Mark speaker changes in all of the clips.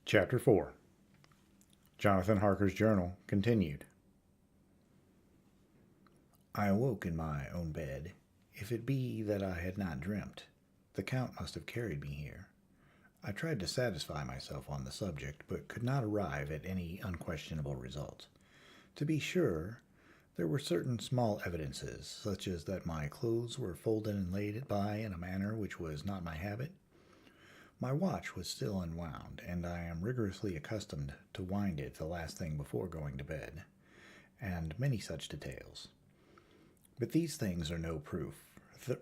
Speaker 1: Chapter 4. Jonathan Harker's Journal continued. I awoke in my own bed. If it be that I had not dreamt, the Count must have carried me here. I tried to satisfy myself on the subject, but could not arrive at any unquestionable result. To be sure, there were certain small evidences, such as that my clothes were folded and laid by in a manner which was not my habit. My watch was still unwound, and I am rigorously accustomed to wind it the last thing before going to bed, and many such details. But these things are no proof,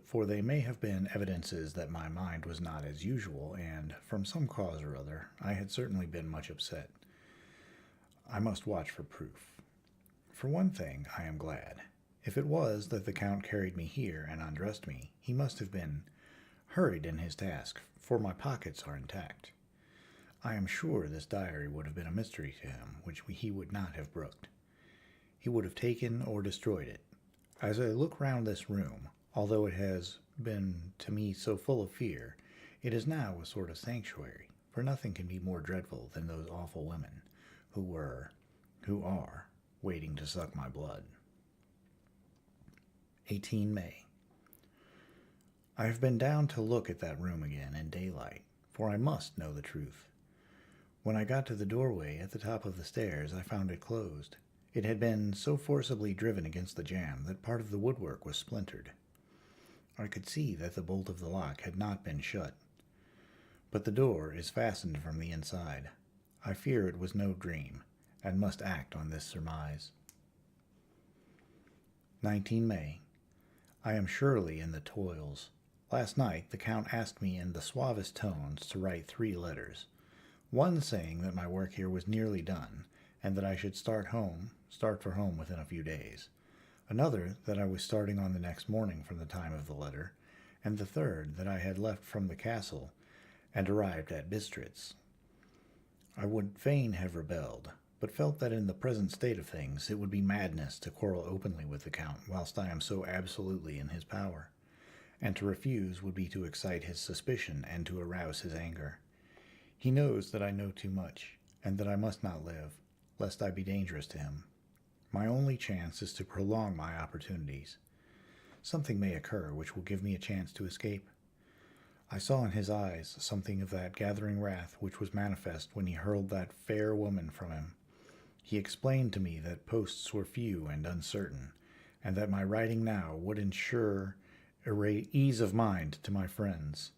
Speaker 1: for they may have been evidences that my mind was not as usual, and, from some cause or other, I had certainly been much upset. I must watch for proof. For one thing, I am glad. If it was that the Count carried me here and undressed me, he must have been hurried in his task, for my pockets are intact. I am sure this diary would have been a mystery to him, which he would not have brooked. He would have taken or destroyed it. As I look round this room, although it has been to me so full of fear, it is now a sort of sanctuary, for nothing can be more dreadful than those awful women who are, waiting to suck my blood. 18 May. I have been down to look at that room again in daylight, for I must know the truth. When I got to the doorway at the top of the stairs, I found it closed. It had been so forcibly driven against the jamb that part of the woodwork was splintered. I could see that the bolt of the lock had not been shut, but the door is fastened from the inside. I fear it was no dream, and must act on this surmise. 19 May. I am surely in the toils. Last night the Count asked me in the suavest tones to write 3 letters, one saying that my work here was nearly done, and that I should start for home within a few days, another that I was starting on the next morning from the time of the letter, and the third that I had left from the castle and arrived at Bistritz. I would fain have rebelled, but felt that in the present state of things it would be madness to quarrel openly with the Count whilst I am so absolutely in his power, and to refuse would be to excite his suspicion and to arouse his anger. He knows that I know too much, and that I must not live, lest I be dangerous to him. My only chance is to prolong my opportunities. Something may occur which will give me a chance to escape. I saw in his eyes something of that gathering wrath which was manifest when he hurled that fair woman from him. He explained to me that posts were few and uncertain, and that my writing now would ensure ease of mind to my friends.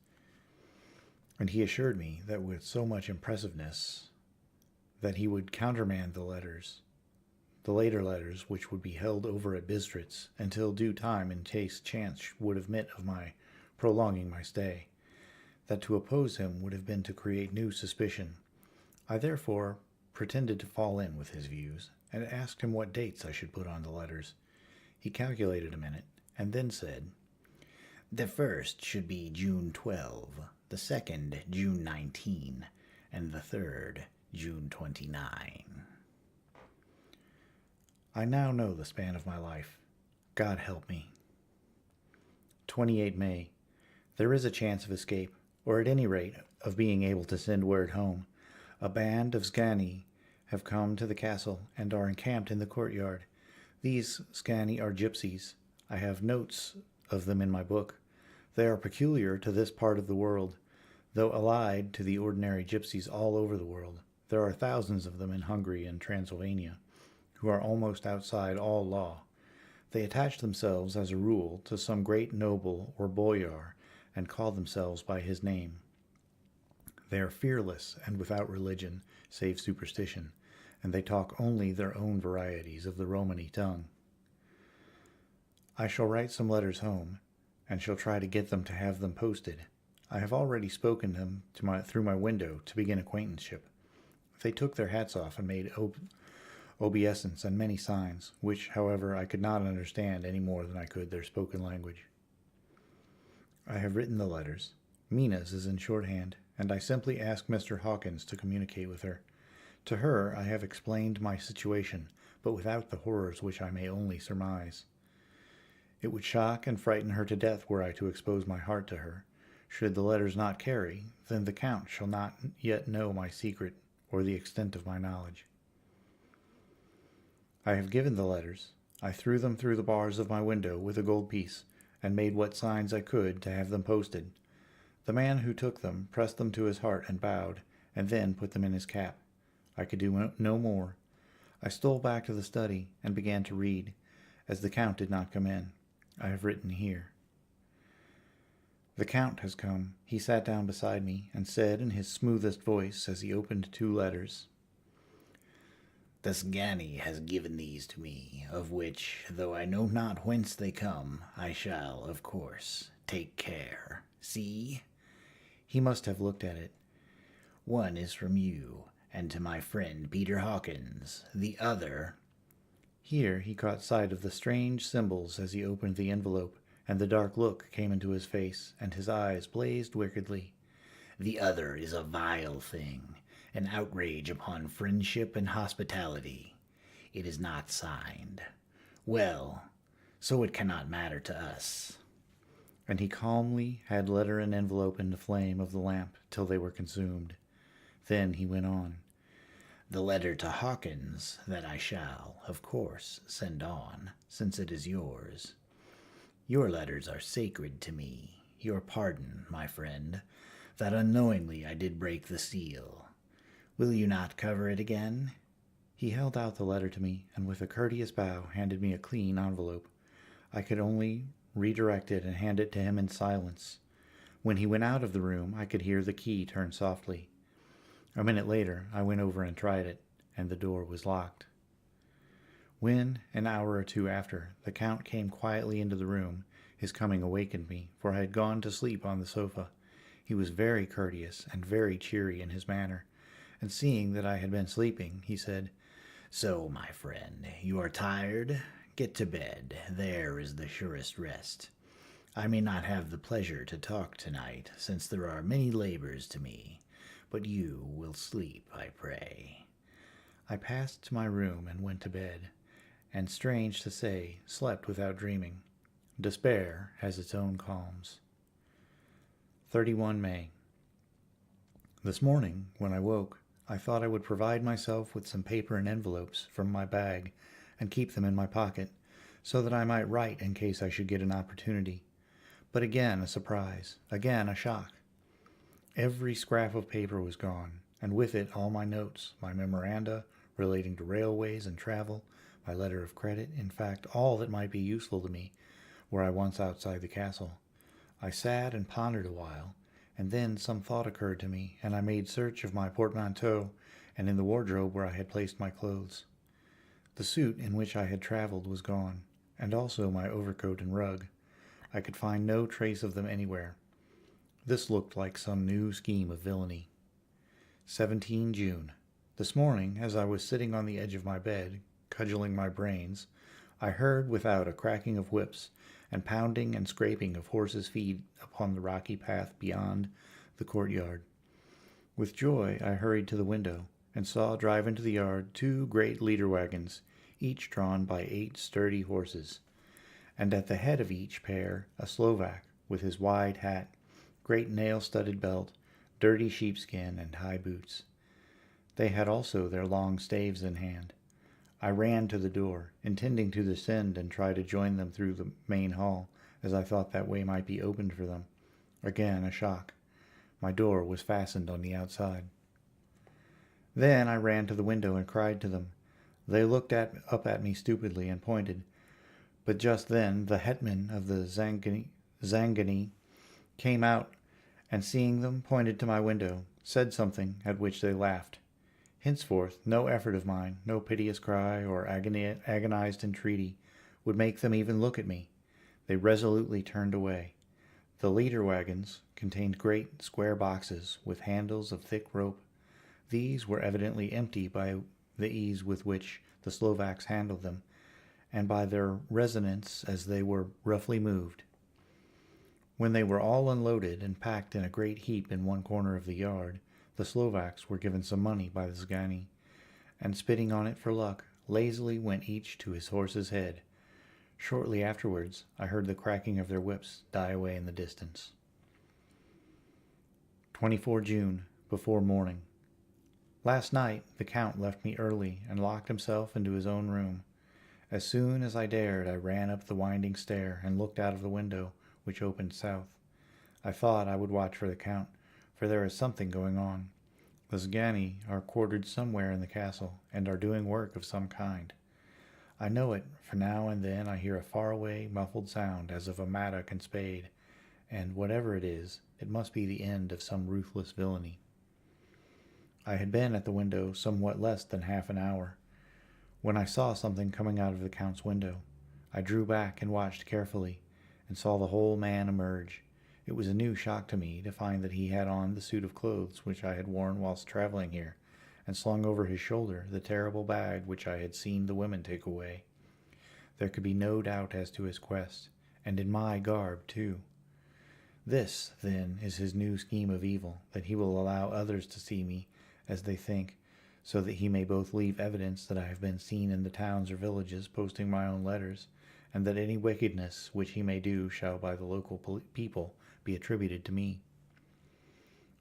Speaker 1: And he assured me that with so much impressiveness that he would countermand the later letters which would be held over at Bistritz until due time in case chance would admit of my prolonging my stay, that to oppose him would have been to create new suspicion. I therefore pretended to fall in with his views, and asked him what dates I should put on the letters. He calculated a minute, and then said, "The first should be June 12, the second June 19, and the third June 29. I now know the span of my life. God help me. 28 May. There is a chance of escape, or at any rate of being able to send word home. A band of Scani have come to the castle and are encamped in the courtyard. These Scani are gypsies. I have notes of them in my book. They are peculiar to this part of the world, though allied to the ordinary gypsies all over the world. There are thousands of them in Hungary and Transylvania, who are almost outside all law. They attach themselves, as a rule, to some great noble or boyar, and call themselves by his name. They are fearless and without religion, save superstition, and they talk only their own varieties of the Romany tongue. I shall write some letters home, and shall try to get them to have them posted. I have already spoken them through my window to begin acquaintanceship. They took their hats off and made obeisance and many signs, which, however, I could not understand any more than I could their spoken language. I have written the letters. Mina's is in shorthand, and I simply ask Mr. Hawkins to communicate with her. To her I have explained my situation, but without the horrors which I may only surmise. It would shock and frighten her to death were I to expose my heart to her. Should the letters not carry, then the Count shall not yet know my secret, or the extent of my knowledge. I have given the letters. I threw them through the bars of my window with a gold piece, and made what signs I could to have them posted. The man who took them pressed them to his heart and bowed, and then put them in his cap. I could do no more. I stole back to the study and began to read, as the Count did not come in. I have written here. The Count has come. He sat down beside me and said in his smoothest voice as he opened 2 letters, "The Sgani has given these to me, of which, though I know not whence they come, I shall, of course, take care. See?" He must have looked at it. "One is from you, and to my friend Peter Hawkins. The other—" Here he caught sight of the strange symbols as he opened the envelope, and the dark look came into his face, and his eyes blazed wickedly. "The other is a vile thing, an outrage upon friendship and hospitality. It is not signed. Well, so it cannot matter to us." And he calmly had letter and envelope in the flame of the lamp till they were consumed. Then he went on. "The letter to Hawkins that I shall, of course, send on, since it is yours. Your letters are sacred to me. Your pardon, my friend, that unknowingly I did break the seal. Will you not cover it again?" He held out the letter to me, and with a courteous bow handed me a clean envelope. I could only redirect it and hand it to him in silence. When he went out of the room, I could hear the key turn softly. A minute later, I went over and tried it, and the door was locked. When, an hour or 2 after, the Count came quietly into the room, his coming awakened me, for I had gone to sleep on the sofa. He was very courteous and very cheery in his manner, and seeing that I had been sleeping, he said, "So, my friend, you are tired? Get to bed. There is the surest rest. I may not have the pleasure to talk tonight, since there are many labors to me, but you will sleep, I pray." I passed to my room and went to bed, and strange to say, slept without dreaming. Despair has its own calms. 31 May. This morning, when I woke, I thought I would provide myself with some paper and envelopes from my bag and keep them in my pocket, so that I might write in case I should get an opportunity. But again a surprise, again a shock. Every scrap of paper was gone, and with it all my notes, my memoranda relating to railways and travel, my letter of credit, in fact, all that might be useful to me, were I once outside the castle. I sat and pondered a while, and then some thought occurred to me, and I made search of my portmanteau and in the wardrobe where I had placed my clothes. The suit in which I had traveled was gone, and also my overcoat and rug. I could find no trace of them anywhere. This looked like some new scheme of villainy. 17 June. This morning, as I was sitting on the edge of my bed, cudgeling my brains, I heard without a cracking of whips and pounding and scraping of horses' feet upon the rocky path beyond the courtyard. With joy I hurried to the window, and saw drive into the yard 2 great leader wagons, each drawn by 8 sturdy horses, and at the head of each pair a Slovak with his wide hat, great nail-studded belt, dirty sheepskin, and high boots. They had also their long staves in hand. I ran to the door, intending to descend and try to join them through the main hall, as I thought that way might be opened for them. Again a shock. My door was fastened on the outside. Then I ran to the window and cried to them. They looked up at me stupidly and pointed, but just then the hetman of the Zangani came out, and seeing them, pointed to my window, said something, at which they laughed. Henceforth, no effort of mine, no piteous cry or agonized entreaty, would make them even look at me. They resolutely turned away. The leader wagons contained great square boxes with handles of thick rope. These were evidently empty by the ease with which the Slovaks handled them, and by their resonance as they were roughly moved. When they were all unloaded and packed in a great heap in one corner of the yard, the Slovaks were given some money by the Sgani, and spitting on it for luck, lazily went each to his horse's head. Shortly afterwards, I heard the cracking of their whips die away in the distance. 24 June, before morning. Last night the Count left me early and locked himself into his own room. As soon as I dared, I ran up the winding stair and looked out of the window, which opened south. I thought I would watch for the Count, for there is something going on. The Zgani are quartered somewhere in the castle, and are doing work of some kind. I know it, for now and then I hear a faraway, muffled sound as of a mattock and spade, and whatever it is, it must be the end of some ruthless villainy. I had been at the window somewhat less than half an hour, when I saw something coming out of the Count's window. I drew back and watched carefully, and saw the whole man emerge. It was a new shock to me to find that he had on the suit of clothes which I had worn whilst traveling here, and slung over his shoulder the terrible bag which I had seen the women take away. There could be no doubt as to his quest, and in my garb too. This, then, is his new scheme of evil, that he will allow others to see me as they think, so that he may both leave evidence that I have been seen in the towns or villages posting my own letters, and that any wickedness which he may do shall by the local people be attributed to me.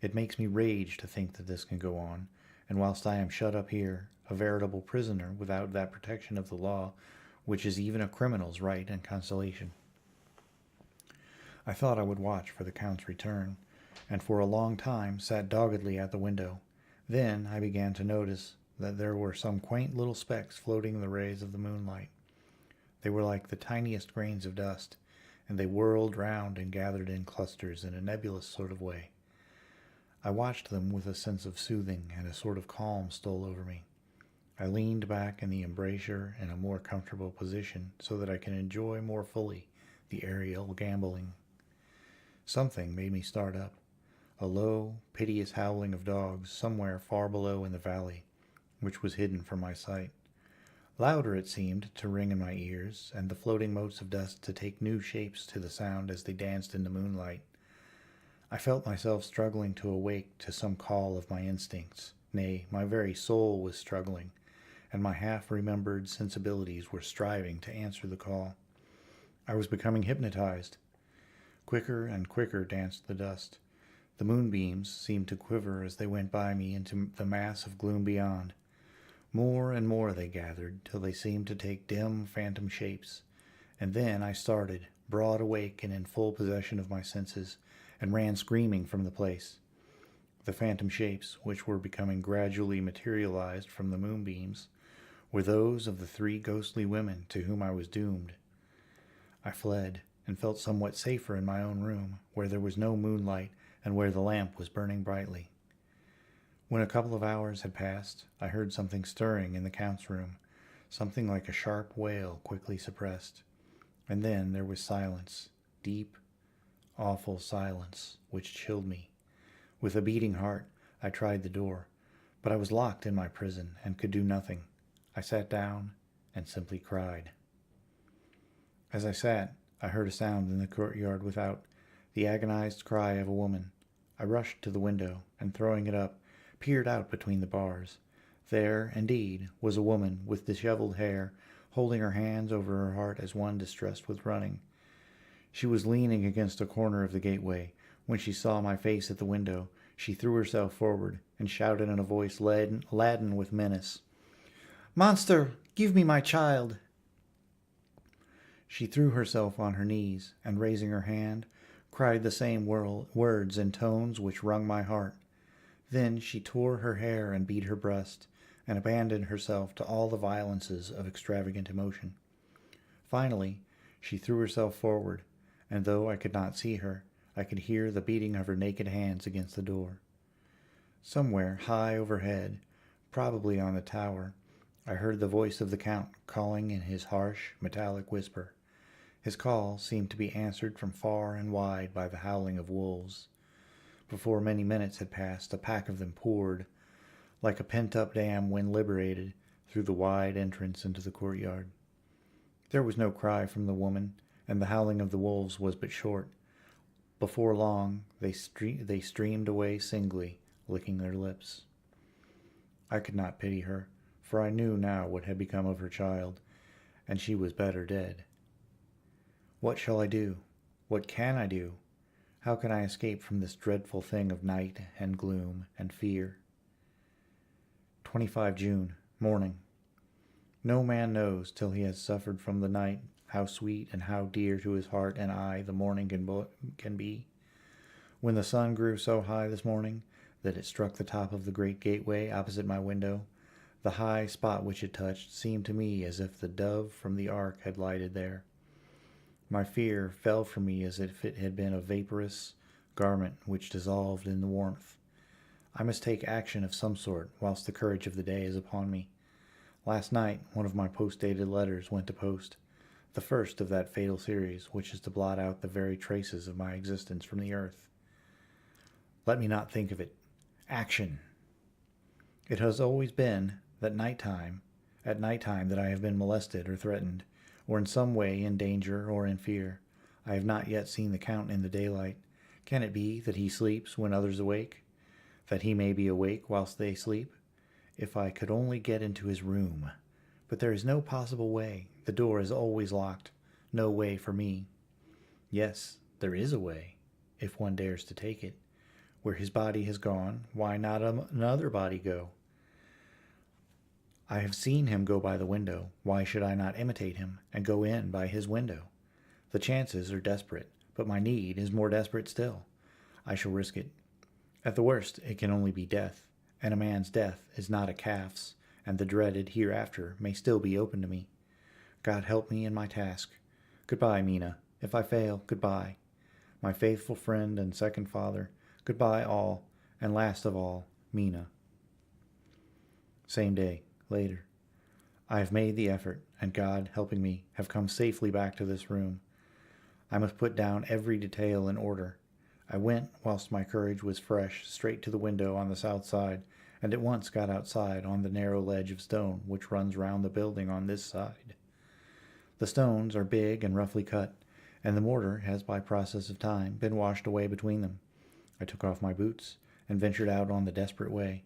Speaker 1: It makes me rage to think that this can go on, and whilst I am shut up here, a veritable prisoner without that protection of the law, which is even a criminal's right and consolation. I thought I would watch for the Count's return, and for a long time sat doggedly at the window. Then I began to notice that there were some quaint little specks floating in the rays of the moonlight. They were like the tiniest grains of dust, and they whirled round and gathered in clusters in a nebulous sort of way. I watched them with a sense of soothing, and a sort of calm stole over me. I leaned back in the embrasure in a more comfortable position so that I can enjoy more fully the aerial gambolling. Something made me start up. A low, piteous howling of dogs somewhere far below in the valley, which was hidden from my sight. Louder it seemed to ring in my ears, and the floating motes of dust to take new shapes to the sound as they danced in the moonlight. I felt myself struggling to awake to some call of my instincts. Nay, my very soul was struggling, and my half-remembered sensibilities were striving to answer the call. I was becoming hypnotized. Quicker and quicker danced the dust. The moonbeams seemed to quiver as they went by me into the mass of gloom beyond. More and more they gathered, till they seemed to take dim, phantom shapes. And then I started, broad awake and in full possession of my senses, and ran screaming from the place. The phantom shapes, which were becoming gradually materialized from the moonbeams, were those of the 3 ghostly women to whom I was doomed. I fled, and felt somewhat safer in my own room, where there was no moonlight, and where the lamp was burning brightly. When a couple of hours had passed, I heard something stirring in the Count's room, something like a sharp wail quickly suppressed. And then there was silence, deep, awful silence, which chilled me. With a beating heart, I tried the door, but I was locked in my prison and could do nothing. I sat down and simply cried. As I sat, I heard a sound in the courtyard without, the agonized cry of a woman. I rushed to the window, and throwing it up, peered out between the bars. There, indeed, was a woman with disheveled hair, holding her hands over her heart as one distressed with running. She was leaning against a corner of the gateway. When she saw my face at the window, she threw herself forward, and shouted in a voice laden with menace, "Monster, give me my child!" She threw herself on her knees, and raising her hand, cried the same words in tones which wrung my heart. Then she tore her hair and beat her breast, and abandoned herself to all the violences of extravagant emotion. Finally, she threw herself forward, and though I could not see her, I could hear the beating of her naked hands against the door. Somewhere high overhead, probably on the tower, I heard the voice of the Count calling in his harsh, metallic whisper. His call seemed to be answered from far and wide by the howling of wolves. Before many minutes had passed, a pack of them poured, like a pent-up dam when liberated, through the wide entrance into the courtyard. There was no cry from the woman, and the howling of the wolves was but short. Before long, they streamed away singly, licking their lips. I could not pity her, for I knew now what had become of her child, and she was better dead. What shall I do? What can I do? How can I escape from this dreadful thing of night and gloom and fear? 25 June, morning. No man knows till he has suffered from the night how sweet and how dear to his heart and eye the morning can be. When the sun grew so high this morning that it struck the top of the great gateway opposite my window, the high spot which it touched seemed to me as if the dove from the ark had lighted there. My fear fell from me as if it had been a vaporous garment which dissolved in the warmth. I must take action of some sort whilst the courage of the day is upon me. Last night one of my post-dated letters went to post, the first of that fatal series which is to blot out the very traces of my existence from the earth. Let me not think of it. Action! It has always been at night time that I have been molested or threatened, or in some way in danger or in fear. I have not yet seen the Count in the daylight. Can it be that he sleeps when others awake? That he may be awake whilst they sleep? If I could only get into his room! But there is no possible way. The door is always locked. No way for me. Yes, there is a way, if one dares to take it. Where his body has gone, why not another body go? I have seen him go by the window. Why should I not imitate him and go in by his window? The chances are desperate, but my need is more desperate still. I shall risk it. At the worst, it can only be death, and a man's death is not a calf's, and the dreaded hereafter may still be open to me. God help me in my task. Goodbye, Mina. If I fail, goodbye. My faithful friend and second father, goodbye all, and last of all, Mina. Same day, later. I have made the effort, and God helping me, have come safely back to this room. I must put down every detail in order. I went, whilst my courage was fresh, straight to the window on the south side, and at once got outside on the narrow ledge of stone which runs round the building on this side. The stones are big and roughly cut, and the mortar has by process of time been washed away between them. I took off my boots and ventured out on the desperate way.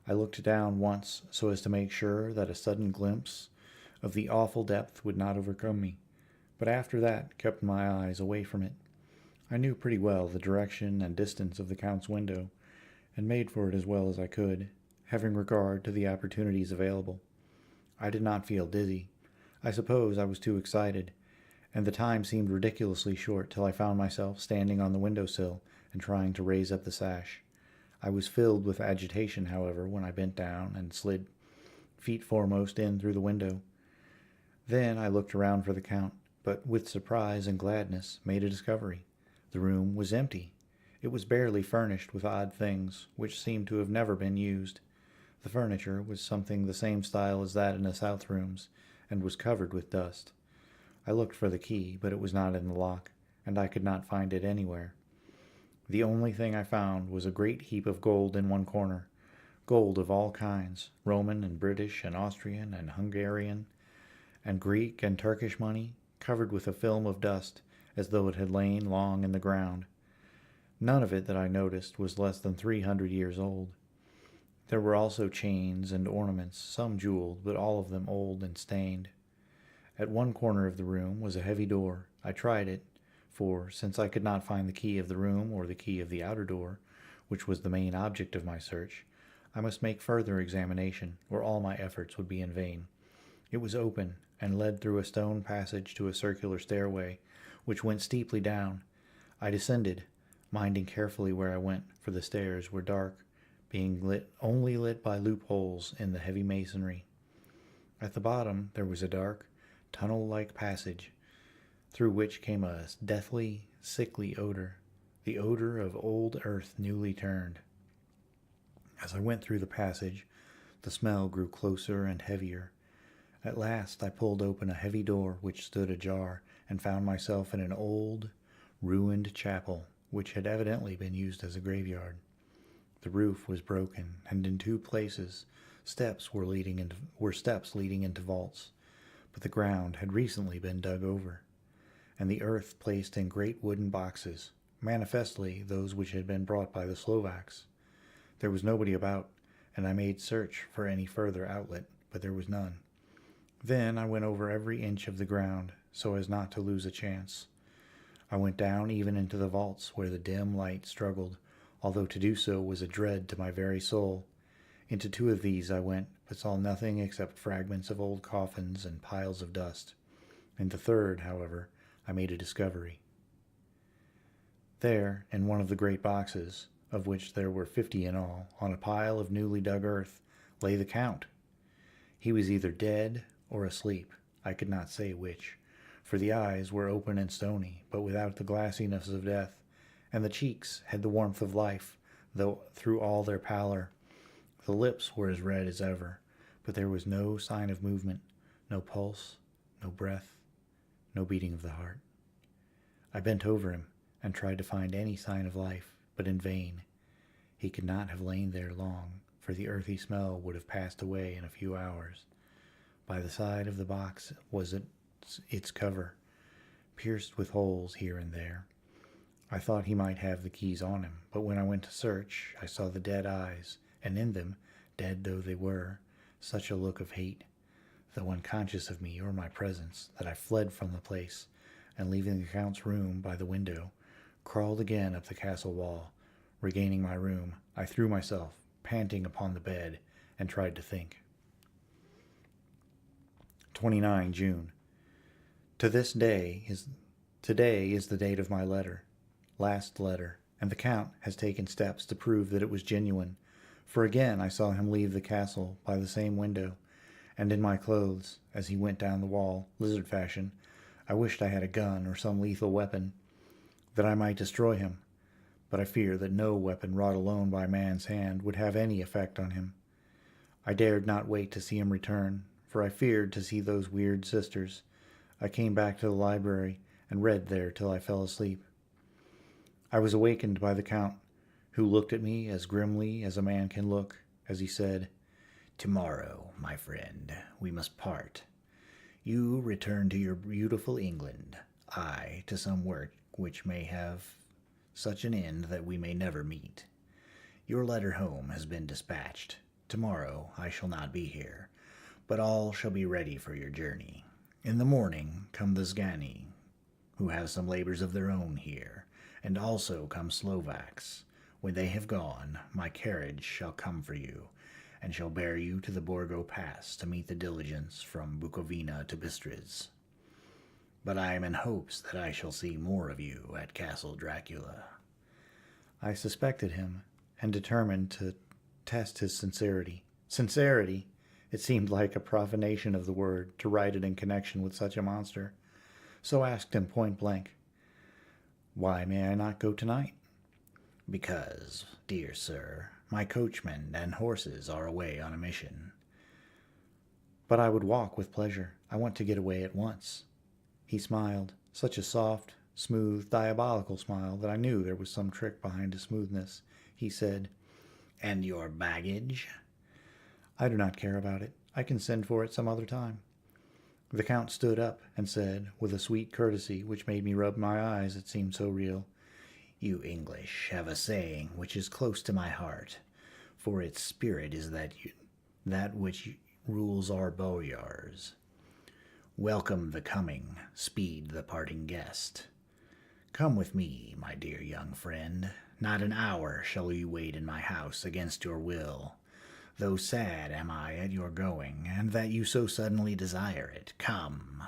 Speaker 1: I looked down once so as to make sure that a sudden glimpse of the awful depth would not overcome me, but after that kept my eyes away from it. I knew pretty well the direction and distance of the Count's window, and made for it as well as I could, having regard to the opportunities available. I did not feel dizzy. I suppose I was too excited, and the time seemed ridiculously short till I found myself standing on the window-sill and trying to raise up the sash. I was filled with agitation, however, when I bent down and slid feet foremost in through the window. Then I looked around for the Count, but with surprise and gladness made a discovery. The room was empty. It was barely furnished with odd things, which seemed to have never been used. The furniture was something the same style as that in the south rooms, and was covered with dust. I looked for the key, but it was not in the lock, and I could not find it anywhere. The only thing I found was a great heap of gold in one corner, gold of all kinds, Roman and British and Austrian and Hungarian, and Greek and Turkish money, covered with a film of dust, as though it had lain long in the ground. None of it that I noticed was less than 300 years old. There were also chains and ornaments, some jeweled, but all of them old and stained. At one corner of the room was a heavy door. I tried it, for, since I could not find the key of the room or the key of the outer door, which was the main object of my search, I must make further examination, or all my efforts would be in vain. It was open, and led through a stone passage to a circular stairway, which went steeply down. I descended, minding carefully where I went, for the stairs were dark, being only lit by loopholes in the heavy masonry. At the bottom there was a dark, tunnel-like passage, through which came a deathly, sickly odor, the odor of old earth newly turned. As I went through the passage, the smell grew closer and heavier. At last I pulled open a heavy door which stood ajar, and found myself in an old, ruined chapel, which had evidently been used as a graveyard. The roof was broken, and in two places steps leading into vaults, but the ground had recently been dug over, and the earth placed in great wooden boxes, manifestly those which had been brought by the Slovaks. There was nobody about, and I made search for any further outlet, but there was none. Then I went over every inch of the ground, so as not to lose a chance. I went down even into the vaults where the dim light struggled, although to do so was a dread to my very soul. Into two of these I went, but saw nothing except fragments of old coffins and piles of dust. In the third, however, I made a discovery. There, in one of the great boxes, of which there were 50 in all, on a pile of newly dug earth, lay the Count. He was either dead or asleep, I could not say which, for the eyes were open and stony, but without the glassiness of death, and the cheeks had the warmth of life, though through all their pallor. The lips were as red as ever, but there was no sign of movement, no pulse, no breath, no beating of the heart. I bent over him and tried to find any sign of life, but in vain. He could not have lain there long, for the earthy smell would have passed away in a few hours. By the side of the box was its cover, pierced with holes here and there. I thought he might have the keys on him, but when I went to search, I saw the dead eyes, and in them, dead though they were, such a look of hate, though unconscious of me or my presence, that I fled from the place, and leaving the Count's room by the window, crawled again up the castle wall. Regaining my room, I threw myself, panting, upon the bed, and tried to think. 29 June. Today is the date of my last letter, and the Count has taken steps to prove that it was genuine, for again I saw him leave the castle by the same window, and in my clothes, as he went down the wall, lizard fashion. I wished I had a gun or some lethal weapon, that I might destroy him, but I fear that no weapon wrought alone by man's hand would have any effect on him. I dared not wait to see him return, for I feared to see those weird sisters. I came back to the library and read there till I fell asleep. I was awakened by the Count, who looked at me as grimly as a man can look, as he said, "Tomorrow, my friend, we must part. You return to your beautiful England, I to some work which may have such an end that we may never meet. Your letter home has been dispatched. Tomorrow I shall not be here, but all shall be ready for your journey. In the morning come the Zgani, who have some labors of their own here, and also come Slovaks. When they have gone, my carriage shall come for you, and shall bear you to the Borgo Pass to meet the diligence from Bukovina to Bistritz. But I am in hopes that I shall see more of you at Castle Dracula." I suspected him, and determined to test his sincerity. Sincerity! It seemed like a profanation of the word to write it in connection with such a monster. So asked him point blank, "Why may I not go tonight?" "Because, dear sir, my coachman and horses are away on a mission." "But I would walk with pleasure. I want to get away at once." He smiled, such a soft, smooth, diabolical smile that I knew there was some trick behind his smoothness. He said, "And your baggage?" "I do not care about it. I can send for it some other time." The Count stood up and said, with a sweet courtesy which made me rub my eyes, it seemed so real, "You English have a saying which is close to my heart, for its spirit is that which rules our boyars. Welcome the coming, speed the parting guest. Come with me, my dear young friend. Not an hour shall you wait in my house against your will. Though sad am I at your going, and that you so suddenly desire it. Come."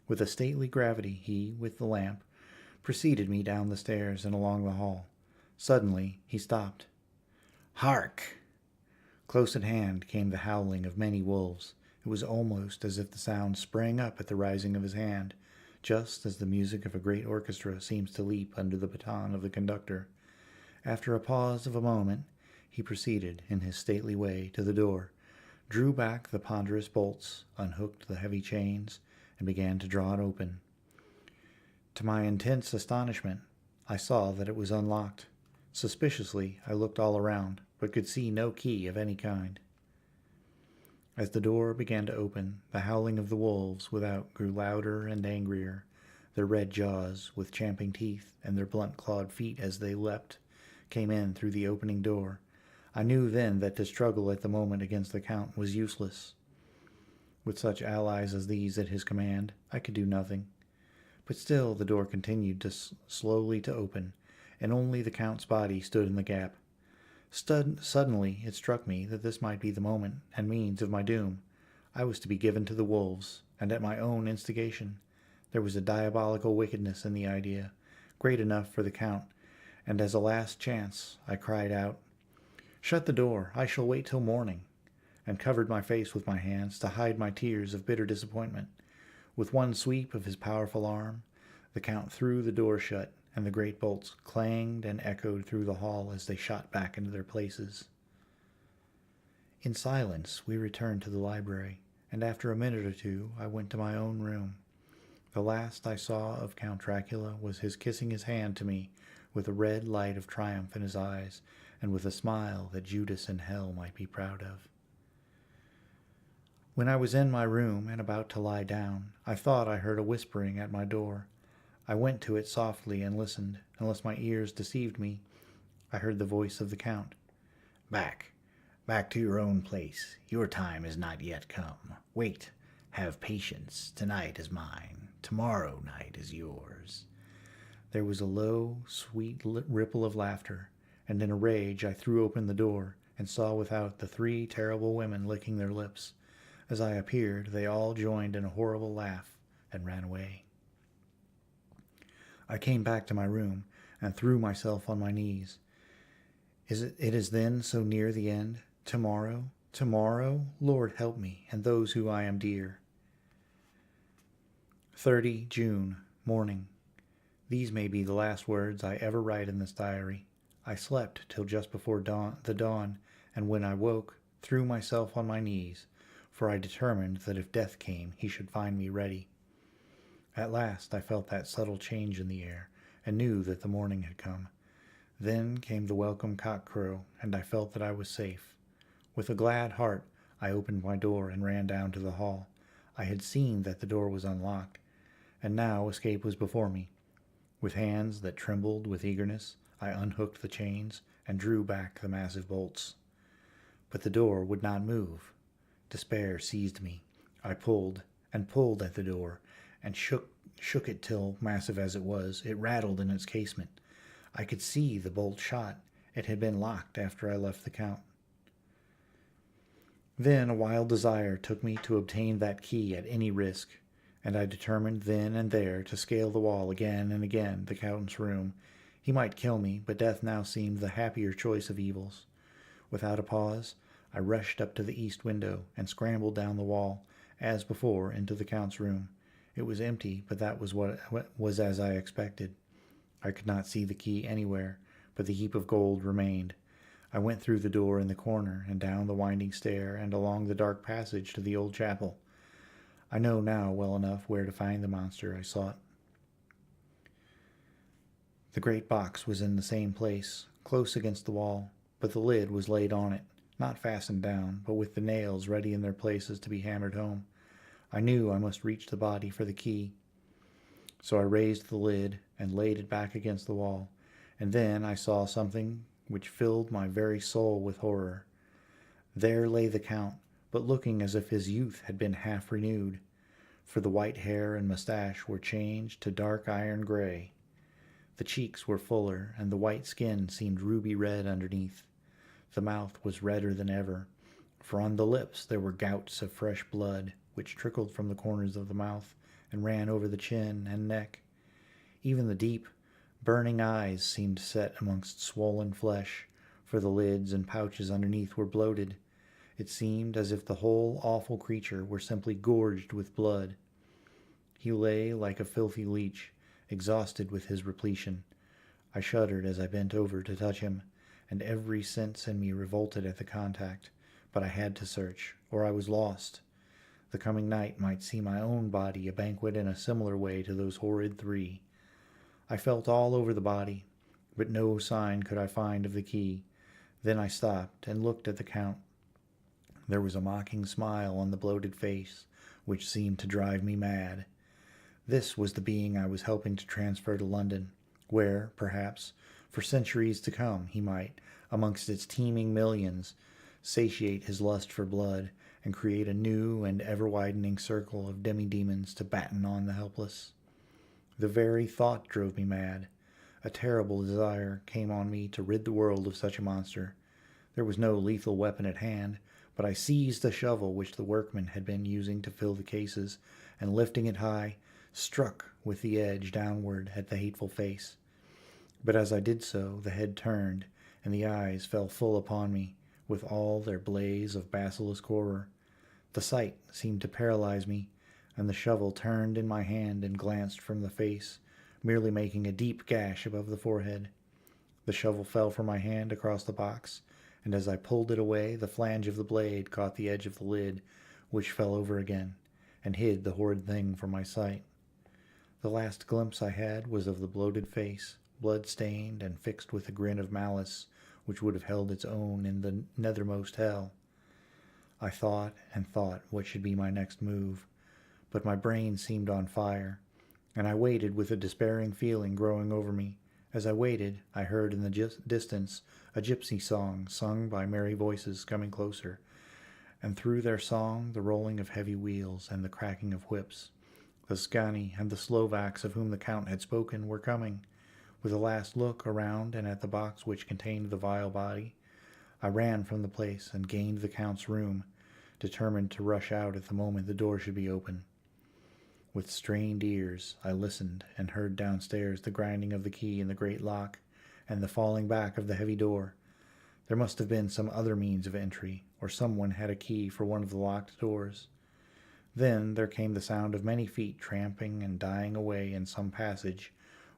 Speaker 1: With a stately gravity, he, with the lamp, preceded me down the stairs and along the hall. Suddenly he stopped. "Hark!" Close at hand came the howling of many wolves. It was almost as if the sound sprang up at the rising of his hand, just as the music of a great orchestra seems to leap under the baton of the conductor. After a pause of a moment, he proceeded, in his stately way, to the door, drew back the ponderous bolts, unhooked the heavy chains, and began to draw it open. To my intense astonishment, I saw that it was unlocked. Suspiciously, I looked all around, but could see no key of any kind. As the door began to open, the howling of the wolves without grew louder and angrier. Their red jaws, with champing teeth, and their blunt-clawed feet as they leapt, came in through the opening door. I knew then that to struggle at the moment against the Count was useless. With such allies as these at his command, I could do nothing. But still the door continued slowly to open, and only the Count's body stood in the gap. Suddenly it struck me that this might be the moment and means of my doom. I was to be given to the wolves, and at my own instigation. There was a diabolical wickedness in the idea, great enough for the Count, and as a last chance I cried out, "Shut the door, I shall wait till morning," and covered my face with my hands to hide my tears of bitter disappointment. With one sweep of his powerful arm, the Count threw the door shut, and the great bolts clanged and echoed through the hall as they shot back into their places. In silence we returned to the library, and after a minute or two I went to my own room. The last I saw of Count Dracula was his kissing his hand to me with a red light of triumph in his eyes, and with a smile that Judas in hell might be proud of. When I was in my room and about to lie down, I thought I heard a whispering at my door. I went to it softly and listened. Unless my ears deceived me, I heard the voice of the Count. "Back, back to your own place. Your time is not yet come. Wait, have patience. Tonight is mine. Tomorrow night is yours." There was a low, sweet ripple of laughter, and in a rage I threw open the door and saw without the 3 terrible women licking their lips. As I appeared, they all joined in a horrible laugh and ran away. I came back to my room and threw myself on my knees. It is then so near the end? Tomorrow? Tomorrow? Lord, help me, and those who I am dear. 30 June, morning. These may be the last words I ever write in this diary. I slept till just before the dawn, and when I woke, threw myself on my knees, for I determined that if death came, he should find me ready. At last I felt that subtle change in the air, and knew that the morning had come. Then came the welcome cock-crow, and I felt that I was safe. With a glad heart, I opened my door and ran down to the hall. I had seen that the door was unlocked, and now escape was before me. With hands that trembled with eagerness, I unhooked the chains and drew back the massive bolts. But the door would not move. Despair seized me. I pulled and pulled at the door, and shook it till, massive as it was, it rattled in its casement. I could see the bolt shot. It had been locked after I left the Count. Then a wild desire took me to obtain that key at any risk, and I determined then and there to scale the wall again and again, the Count's room. He might kill me, but death now seemed the happier choice of evils. Without a pause, I rushed up to the east window and scrambled down the wall, as before, into the Count's room. It was empty, but that was as I expected. I could not see the key anywhere, but the heap of gold remained. I went through the door in the corner and down the winding stair and along the dark passage to the old chapel. I know now well enough where to find the monster I sought. The great box was in the same place, close against the wall, but the lid was laid on it, not fastened down, but with the nails ready in their places to be hammered home. I knew I must reach the body for the key. So I raised the lid and laid it back against the wall, and then I saw something which filled my very soul with horror. There lay the Count, but looking as if his youth had been half renewed, for the white hair and mustache were changed to dark iron gray. The cheeks were fuller, and the white skin seemed ruby red underneath. The mouth was redder than ever, for on the lips there were gouts of fresh blood, which trickled from the corners of the mouth and ran over the chin and neck. Even the deep, burning eyes seemed set amongst swollen flesh, for the lids and pouches underneath were bloated. It seemed as if the whole awful creature were simply gorged with blood. He lay like a filthy leech, exhausted with his repletion. I shuddered as I bent over to touch him, and every sense in me revolted at the contact, but I had to search, or I was lost. The coming night might see my own body a banquet in a similar way to those horrid 3. I felt all over the body, but no sign could I find of the key. Then I stopped and looked at the Count. There was a mocking smile on the bloated face, which seemed to drive me mad. This was the being I was helping to transfer to London, where, perhaps, for centuries to come, he might, amongst its teeming millions, satiate his lust for blood and create a new and ever-widening circle of demi-demons to batten on the helpless. The very thought drove me mad. A terrible desire came on me to rid the world of such a monster. There was no lethal weapon at hand, but I seized the shovel which the workmen had been using to fill the cases, and lifting it high, struck with the edge downward at the hateful face. But as I did so, the head turned, and the eyes fell full upon me, with all their blaze of basilisk horror. The sight seemed to paralyze me, and the shovel turned in my hand and glanced from the face, merely making a deep gash above the forehead. The shovel fell from my hand across the box, and as I pulled it away, the flange of the blade caught the edge of the lid, which fell over again, and hid the horrid thing from my sight. The last glimpse I had was of the bloated face, blood-stained and fixed with a grin of malice which would have held its own in the nethermost hell. I thought and thought what should be my next move, but my brain seemed on fire, and I waited with a despairing feeling growing over me. As I waited, I heard in the distance a gypsy song sung by merry voices coming closer, and through their song the rolling of heavy wheels and the cracking of whips. The Scani and the Slovaks of whom the Count had spoken were coming. With a last look around and at the box which contained the vile body, I ran from the place and gained the Count's room, determined to rush out at the moment the door should be open. With strained ears I listened and heard downstairs the grinding of the key in the great lock and the falling back of the heavy door. There must have been some other means of entry, or someone had a key for one of the locked doors. Then there came the sound of many feet tramping and dying away in some passage,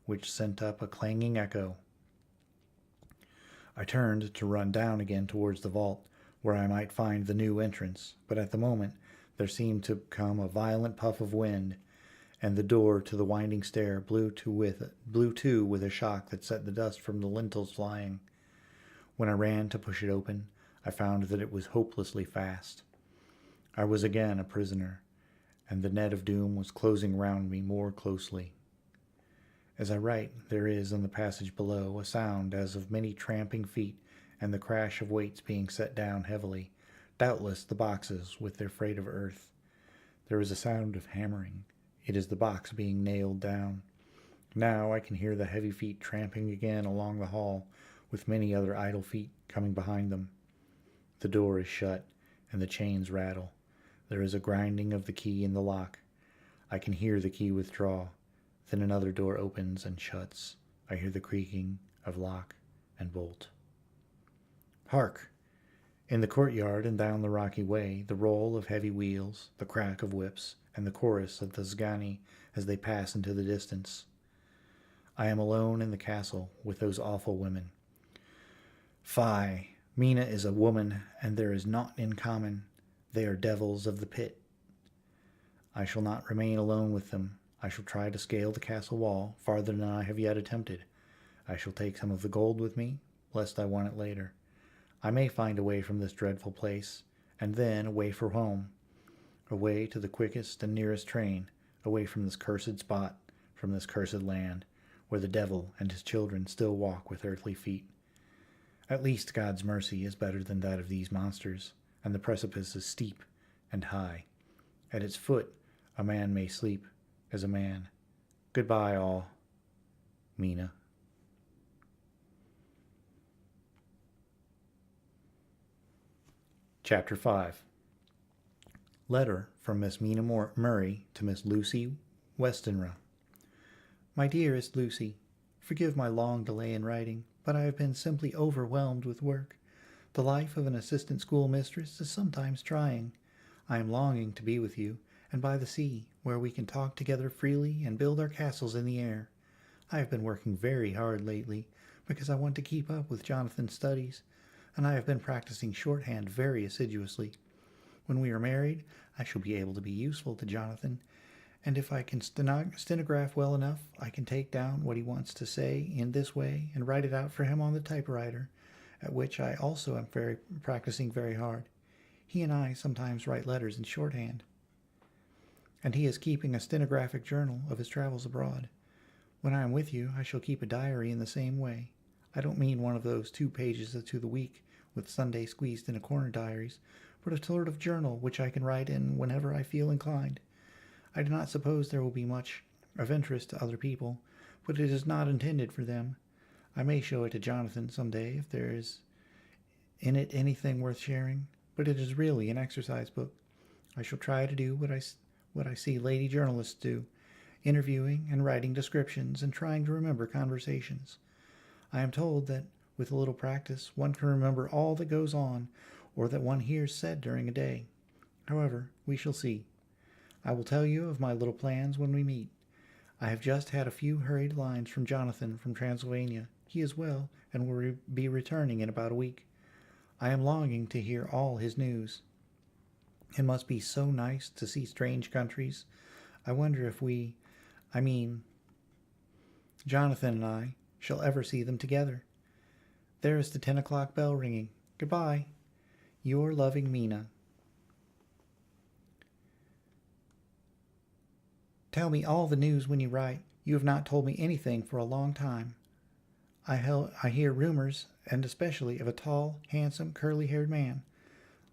Speaker 1: which sent up a clanging echo. I turned to run down again towards the vault, where I might find the new entrance, but at the moment there seemed to come a violent puff of wind, and the door to the winding stair blew to with a shock that set the dust from the lintels flying. When I ran to push it open, I found that it was hopelessly fast. I was again a prisoner, and the net of doom was closing round me more closely. As I write, there is in the passage below a sound as of many tramping feet and the crash of weights being set down heavily, doubtless the boxes with their freight of earth. There is a sound of hammering. It is the box being nailed down. Now I can hear the heavy feet tramping again along the hall, with many other idle feet coming behind them. The door is shut, and the chains rattle. There is a grinding of the key in the lock. I can hear the key withdraw. Then another door opens and shuts. I hear the creaking of lock and bolt. Hark! In the courtyard and down the rocky way, the roll of heavy wheels, the crack of whips, and the chorus of the Zgani as they pass into the distance. I am alone in the castle with those awful women. Fie! Mina is a woman, and there is naught in common. They are devils of the pit. I shall not remain alone with them. I shall try to scale the castle wall farther than I have yet attempted. I shall take some of the gold with me, lest I want it later. I may find a way from this dreadful place, and then a way for home, a way to the quickest and nearest train, away from this cursed spot, from this cursed land, where the devil and his children still walk with earthly feet. At least God's mercy is better than that of these monsters, and the precipice is steep and high. At its foot a man may sleep as a man. Goodbye, all. Mina. Chapter 5. Letter from Miss Mina Murray to Miss Lucy Westenra. My dearest Lucy, forgive my long delay in writing, but I have been simply overwhelmed with work. The life of an assistant school mistress is sometimes trying. I am longing to be with you, and by the sea, where we can talk together freely and build our castles in the air. I have been working very hard lately, because I want to keep up with Jonathan's studies, and I have been practicing shorthand very assiduously. When we are married, I shall be able to be useful to Jonathan, and if I can stenograph well enough, I can take down what he wants to say in this way and write it out for him on the typewriter, at which I also am practicing very hard. He and I sometimes write letters in shorthand, and he is keeping a stenographic journal of his travels abroad. When I am with you, I shall keep a diary in the same way. I don't mean one of those 2 pages to the week with Sunday squeezed in a corner diaries, but a sort of journal which I can write in whenever I feel inclined. I do not suppose there will be much of interest to other people, but it is not intended for them. I may show it to Jonathan some day in it anything worth sharing, but it is really an exercise book. I shall try to do what I see lady journalists do, interviewing and writing descriptions and trying to remember conversations. I am told that with a little practice one can remember all that goes on or that one hears said during a day. However, we shall see. I will tell you of my little plans when we meet. I have just had a few hurried lines from Jonathan from Transylvania. He is well and will be returning in about a week. I am longing to hear all his news. It must be so nice to see strange countries. I wonder if Jonathan and I, shall ever see them together. There is the 10 o'clock bell ringing. Goodbye. Your loving Mina. Tell me all the news when you write. You have not told me anything for a long time. I hear rumors, and especially of a tall, handsome, curly-haired man.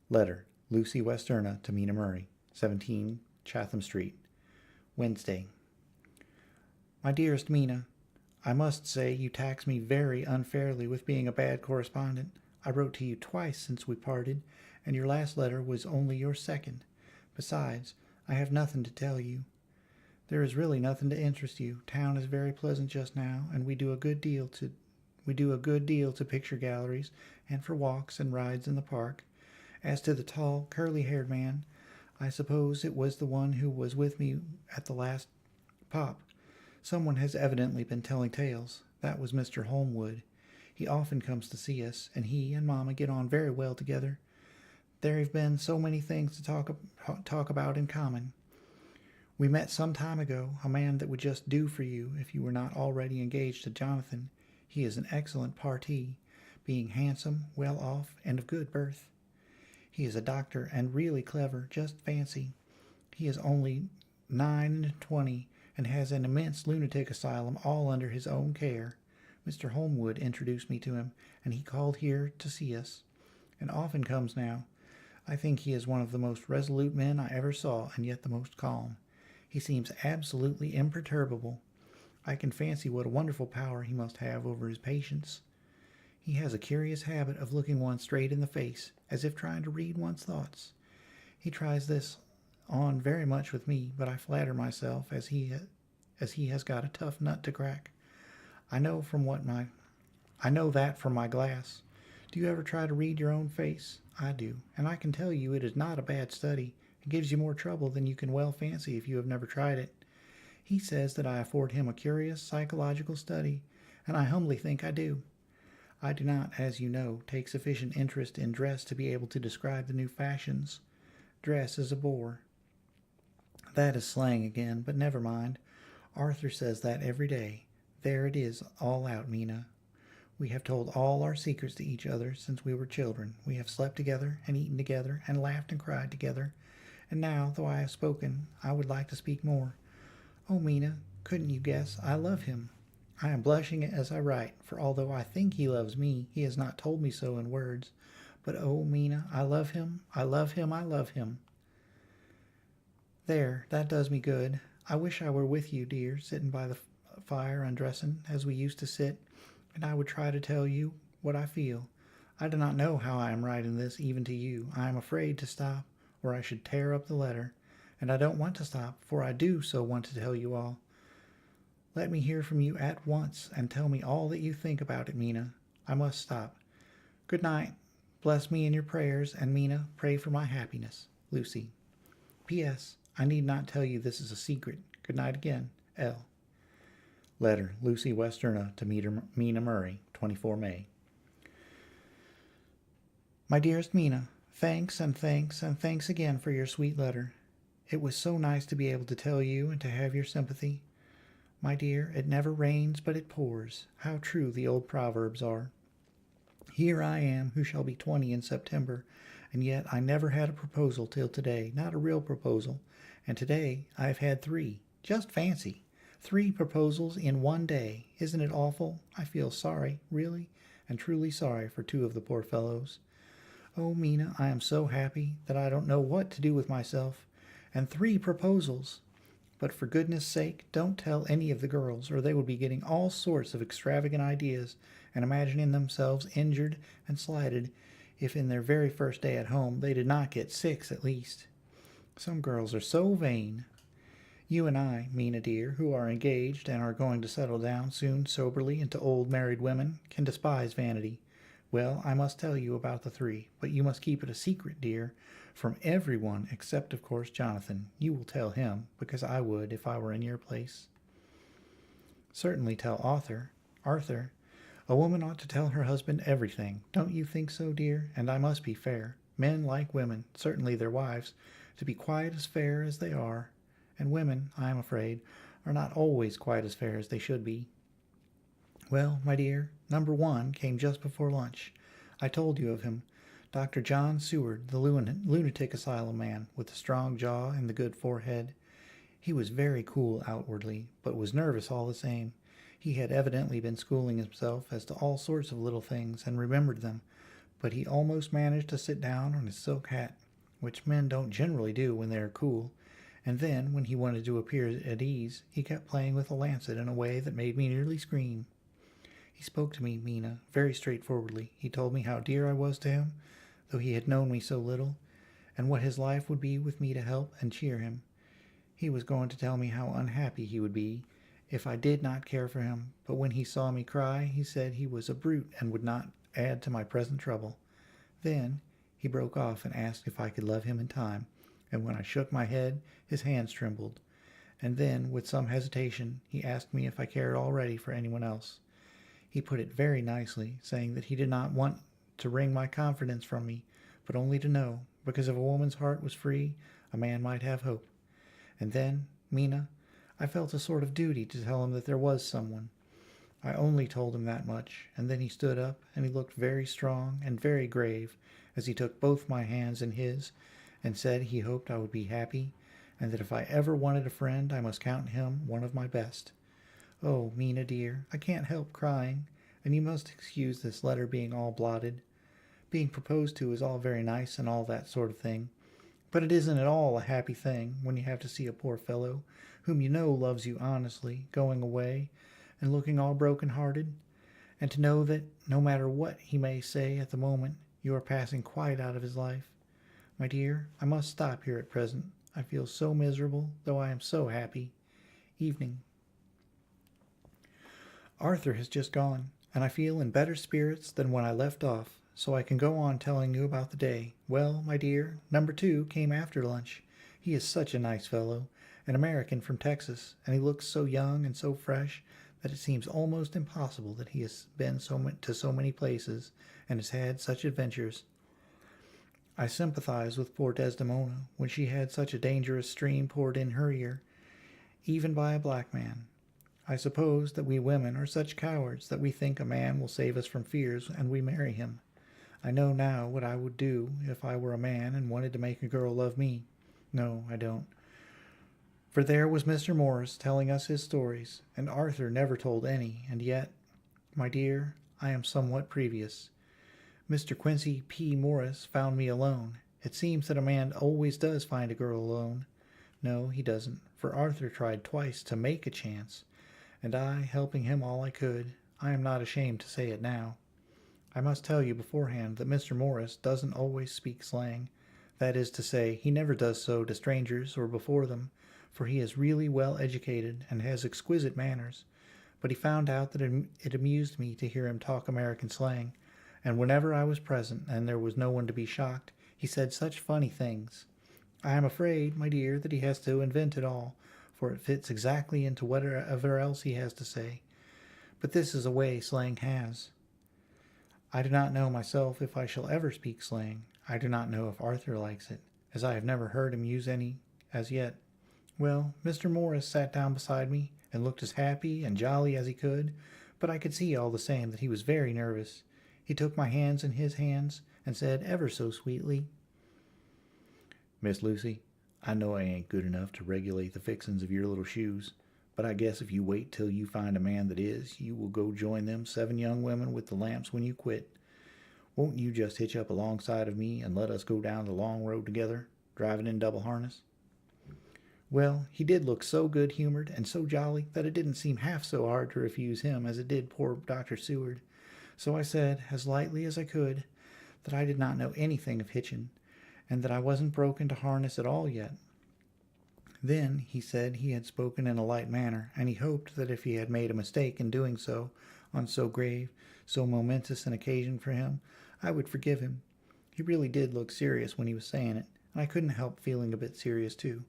Speaker 1: Letter, Lucy Westerna to Mina Murray, 17 Chatham Street, Wednesday. My dearest Mina, I must say you tax me very unfairly with being a bad correspondent. I wrote to you twice since we parted, and your last letter was only your second. Besides, I have nothing to tell you. There is really nothing to interest you. Town is very pleasant just now, and we do a good deal to picture galleries and for walks and rides in the park. As to the tall, curly-haired man, I suppose it was the one who was with me at the last pop. Someone has evidently been telling tales. That was Mr. Holmwood. He often comes to see us, and he and Mamma get on very well together. There have been so many things to talk about in common. We met some time ago, a man that would just do for you if you were not already engaged to Jonathan. He is an excellent parti, being handsome, well off, and of good birth. He is a doctor and really clever, just fancy. He is only 29 and has an immense lunatic asylum all under his own care. Mr. Holmwood introduced me to him, and he called here to see us, and often comes now. I think he is one of the most resolute men I ever saw, and yet the most calm. He seems absolutely imperturbable. I can fancy what a wonderful power he must have over his patients. He has a curious habit of looking one straight in the face, as if trying to read one's thoughts. He tries this on very much with me, but I flatter myself as he has got a tough nut to crack. I know that from my glass. Do you ever try to read your own face? I do, and I can tell you it is not a bad study. It gives you more trouble than you can well fancy if you have never tried it. He says that I afford him a curious psychological study, and I humbly think I do. I do not, as you know, take sufficient interest in dress to be able to describe the new fashions. Dress is a bore. That is slang again, but never mind. Arthur says that every day. There it is, all out, Mina. We have told all our secrets to each other since we were children. We have slept together and eaten together and laughed and cried together. And now, though I have spoken, I would like to speak more. Oh, Mina, couldn't you guess? I love him. I am blushing as I write, for although I think he loves me, he has not told me so in words. But oh, Mina, I love him, I love him, I love him. There, that does me good. I wish I were with you, dear, sitting by the fire undressing, as we used to sit, and I would try to tell you what I feel. I do not know how I am writing this even to you. I am afraid to stop, or I should tear up the letter, and I don't want to stop, for I do so want to tell you all. Let me hear from you at once, and tell me all that you think about it, Mina. I must stop. Good night. Bless me in your prayers, and Mina, pray for my happiness. Lucy. P.S. I need not tell you this is a secret. Good night again. L. Letter, Lucy Westerna to Mina Murray, 24 May. My dearest Mina, thanks and thanks and thanks again for your sweet letter. It was so nice to be able to tell you and to have your sympathy. My dear, it never rains but it pours. How true the old proverbs are. Here I am, who shall be 20 in September, and yet I never had a proposal till today, not a real proposal, and today I have had 3. Just fancy! 3 proposals in one day. Isn't it awful? I feel sorry, really, and truly sorry for 2 of the poor fellows. Oh, Mina, I am so happy that I don't know what to do with myself. And 3 proposals! But for goodness sake, don't tell any of the girls, or they would be getting all sorts of extravagant ideas and imagining themselves injured and slighted if in their very first day at home they did not get 6 at least. Some girls are so vain. You and I, Mina dear, who are engaged and are going to settle down soon soberly into old married women, can despise vanity. Well, I must tell you about the 3, but you must keep it a secret, dear, from everyone except, of course, Jonathan. You will tell him, because I would if I were in your place. Certainly tell Arthur. Arthur, a woman ought to tell her husband everything. Don't you think so, dear? And I must be fair. Men like women, certainly their wives, to be quite as fair as they are. And women, I am afraid, are not always quite as fair as they should be. Well, my dear, number 1 came just before lunch. I told you of him. Dr. John Seward, the lunatic asylum man, with the strong jaw and the good forehead. He was very cool outwardly, but was nervous all the same. He had evidently been schooling himself as to all sorts of little things, and remembered them, but he almost managed to sit down on his silk hat, which men don't generally do when they are cool, and then, when he wanted to appear at ease, he kept playing with a lancet in a way that made me nearly scream. He spoke to me, Mina, very straightforwardly. He told me how dear I was to him, though he had known me so little, and what his life would be with me to help and cheer him. He was going to tell me how unhappy he would be if I did not care for him, but when he saw me cry, he said he was a brute and would not add to my present trouble. Then he broke off and asked if I could love him in time, and when I shook my head, his hands trembled. And then, with some hesitation, he asked me if I cared already for anyone else. He put it very nicely, saying that he did not want to wring my confidence from me, but only to know, because if a woman's heart was free, a man might have hope. And then, Mina, I felt a sort of duty to tell him that there was someone. I only told him that much, and then he stood up, and he looked very strong and very grave as he took both my hands in his, and said he hoped I would be happy, and that if I ever wanted a friend, I must count him one of my best. Oh, Mina dear, I can't help crying, and you must excuse this letter being all blotted. Being proposed to is all very nice and all that sort of thing, but it isn't at all a happy thing when you have to see a poor fellow, whom you know loves you honestly, going away, and looking all broken-hearted, and to know that, no matter what he may say at the moment, you are passing quite out of his life. My dear, I must stop here at present. I feel so miserable, though I am so happy. Evening. Arthur has just gone, and I feel in better spirits than when I left off, so I can go on telling you about the day. Well, my dear, number 2 came after lunch. He is such a nice fellow, an American from Texas, and he looks so young and so fresh that it seems almost impossible that he has been to so many places and has had such adventures. I sympathize with poor Desdemona when she had such a dangerous stream poured in her ear, even by a black man. I suppose that we women are such cowards that we think a man will save us from fears and we marry him. I know now what I would do if I were a man and wanted to make a girl love me. No, I don't. For there was Mr. Morris telling us his stories, and Arthur never told any, and yet, my dear, I am somewhat previous. Mr. Quincy P. Morris found me alone. It seems that a man always does find a girl alone. No, he doesn't, for Arthur tried twice to make a chance, and I, helping him all I could, I am not ashamed to say it now. I must tell you beforehand that Mr. Morris doesn't always speak slang. That is to say, he never does so to strangers or before them, for he is really well educated and has exquisite manners. But he found out that it amused me to hear him talk American slang, and whenever I was present and there was no one to be shocked, he said such funny things. I am afraid, my dear, that he has to invent it all, for it fits exactly into whatever else he has to say. But this is a way slang has. I do not know myself if I shall ever speak slang. I do not know if Arthur likes it, as I have never heard him use any as yet. Well, Mr. Morris sat down beside me and looked as happy and jolly as he could, but I could see all the same that he was very nervous. He took my hands in his hands and said ever so sweetly, "Miss Lucy, I know I ain't good enough to regulate the fixings of your little shoes, but I guess if you wait till you find a man that is, you will go join them 7 young women with the lamps when you quit. Won't you just hitch up alongside of me and let us go down the long road together, driving in double harness?" Well, he did look so good-humored and so jolly that it didn't seem half so hard to refuse him as it did poor Dr. Seward. So I said, as lightly as I could, that I did not know anything of hitchin', and that I wasn't broke into harness at all yet. Then he said he had spoken in a light manner, and he hoped that if he had made a mistake in doing so on so grave, so momentous an occasion for him, I would forgive him. He really did look serious when he was saying it, and I couldn't help feeling a bit serious too.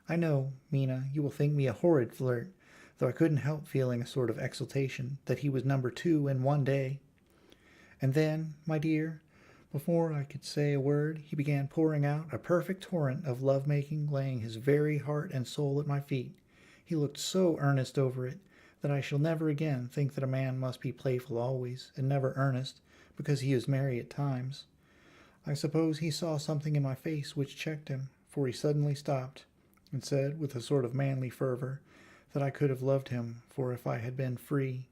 Speaker 1: I know, Mina, you will think me a horrid flirt, though I couldn't help feeling a sort of exultation that he was number 2 in one day. And then, my dear, before I could say a word, he began pouring out a perfect torrent of love-making, laying his very heart and soul at my feet. He looked so earnest over it that I shall never again think that a man must be playful always, and never earnest, because he is merry at times. I suppose he saw something in my face which checked him, for he suddenly stopped, and said, with a sort of manly fervor, that I could have loved him, for if I had been free.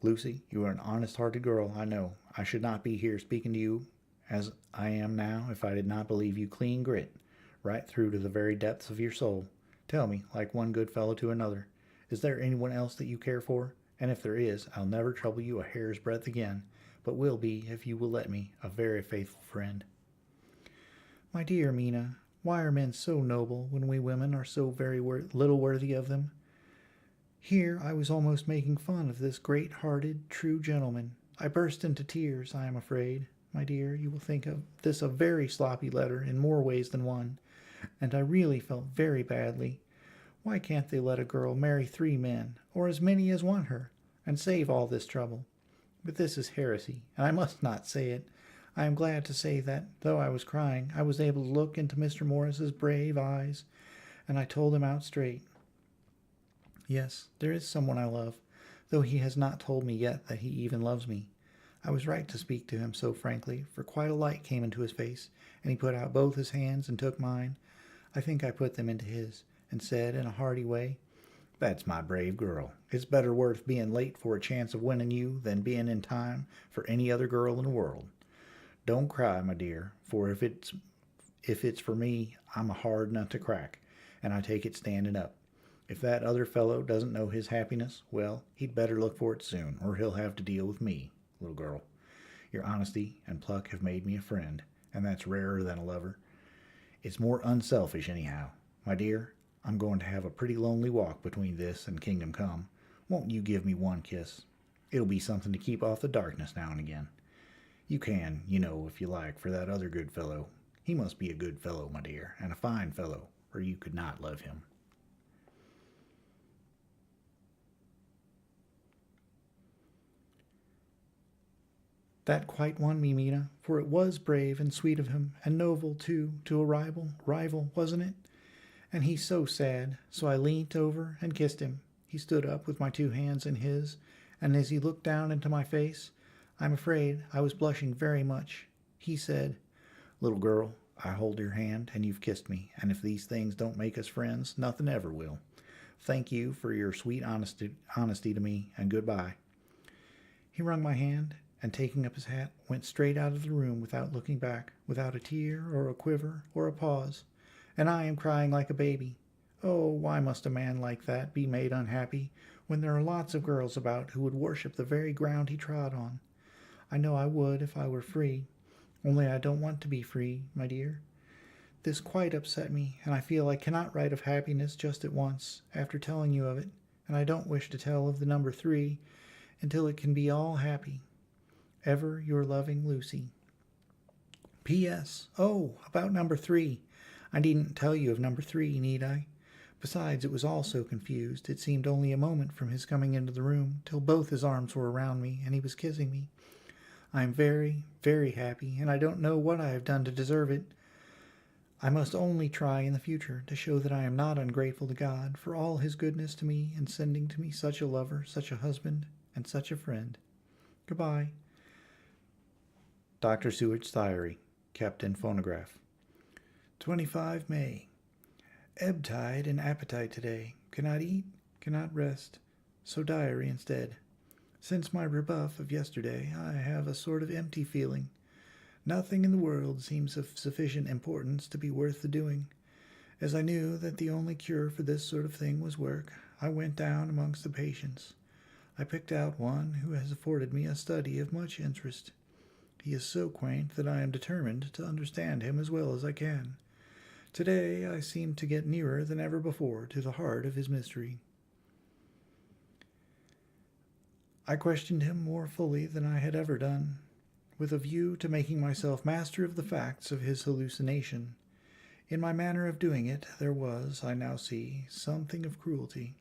Speaker 1: Lucy, you are an honest-hearted girl, I know. I should not be here speaking to you as I am now if I did not believe you clean grit, right through to the very depths of your soul. Tell me, like one good fellow to another, is there anyone else that you care for? And if there is, I'll never trouble you a hair's breadth again, but will be, if you will let me, a very faithful friend. My dear Mina, why are men so noble when we women are so very little worthy of them? Here I was almost making fun of this great-hearted, true gentleman. I burst into tears, I am afraid. My dear, you will think of this a very sloppy letter in more ways than one, and I really felt very badly. Why can't they let a girl marry 3 men, or as many as want her, and save all this trouble? But this is heresy, and I must not say it. I am glad to say that, though I was crying, I was able to look into Mr. Morris's brave eyes, and I told him out straight. Yes, there is someone I love, though he has not told me yet that he even loves me. I was right to speak to him so frankly, for quite a light came into his face, and he put out both his hands and took mine. I think I put them into his, and said in a hearty way, "That's my brave girl. It's better worth being late for a chance of winning you than being in time for any other girl in the world. Don't cry, my dear, for if it's for me, I'm a hard nut to crack, and I take it standing up. If that other fellow doesn't know his happiness, well, he'd better look for it soon, or he'll have to deal with me, little girl. Your honesty and pluck have made me a friend, and that's rarer than a lover. It's more unselfish, anyhow. My dear, I'm going to have a pretty lonely walk between this and Kingdom Come. Won't you give me one kiss? It'll be something to keep off the darkness now and again. You can, you know, if you like, for that other good fellow. He must be a good fellow, my dear, and a fine fellow, or you could not love him." That quite won me, Mina, for it was brave and sweet of him, and noble, too, to a rival, wasn't it? And he's so sad, so I leant over and kissed him. He stood up with my 2 hands in his, and as he looked down into my face, I'm afraid I was blushing very much. He said, "Little girl, I hold your hand, and you've kissed me, and if these things don't make us friends, nothing ever will. Thank you for your sweet honesty to me, and goodbye." He wrung my hand, and taking up his hat, went straight out of the room without looking back, without a tear or a quiver or a pause. And I am crying like a baby. Oh, why must a man like that be made unhappy, when there are lots of girls about who would worship the very ground he trod on? I know I would if I were free, only I don't want to be free, my dear. This quite upset me, and I feel I cannot write of happiness just at once, after telling you of it, and I don't wish to tell of the number 3 until it can be all happy. Ever your loving Lucy. P.S. Oh, about number 3. I needn't tell you of number 3, need I? Besides, it was all so confused. It seemed only a moment from his coming into the room till both his arms were around me and he was kissing me. I am very, very happy, and I don't know what I have done to deserve it. I must only try in the future to show that I am not ungrateful to God for all his goodness to me in sending to me such a lover, such a husband, and such a friend. Goodbye. Dr. Seward's Diary, kept in phonograph. 25 May. Ebb tide and appetite today. Cannot eat, cannot rest, so diary instead. Since my rebuff of yesterday, I have a sort of empty feeling. Nothing in the world seems of sufficient importance to be worth the doing. As I knew that the only cure for this sort of thing was work, I went down amongst the patients. I picked out one who has afforded me a study of much interest. He is so quaint that I am determined to understand him as well as I can. Today I seem to get nearer than ever before to the heart of his mystery. I questioned him more fully than I had ever done, with a view to making myself master of the facts of his hallucination. In my manner of doing it there was, I now see, something of cruelty.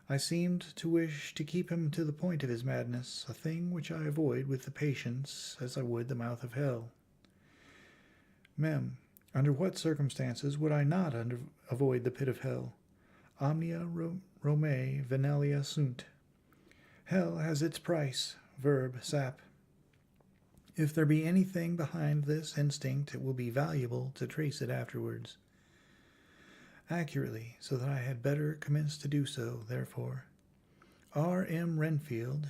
Speaker 1: I seemed to wish to keep him to the point of his madness, a thing which I avoid with the patience as I would the mouth of hell. Mem, under what circumstances would I not avoid the pit of hell? Omnia Romae venelia sunt. Hell has its price, verb sap. If there be anything behind this instinct, it will be valuable to trace it afterwards. Accurately, so that I had better commence to do so, therefore. R. M. Renfield,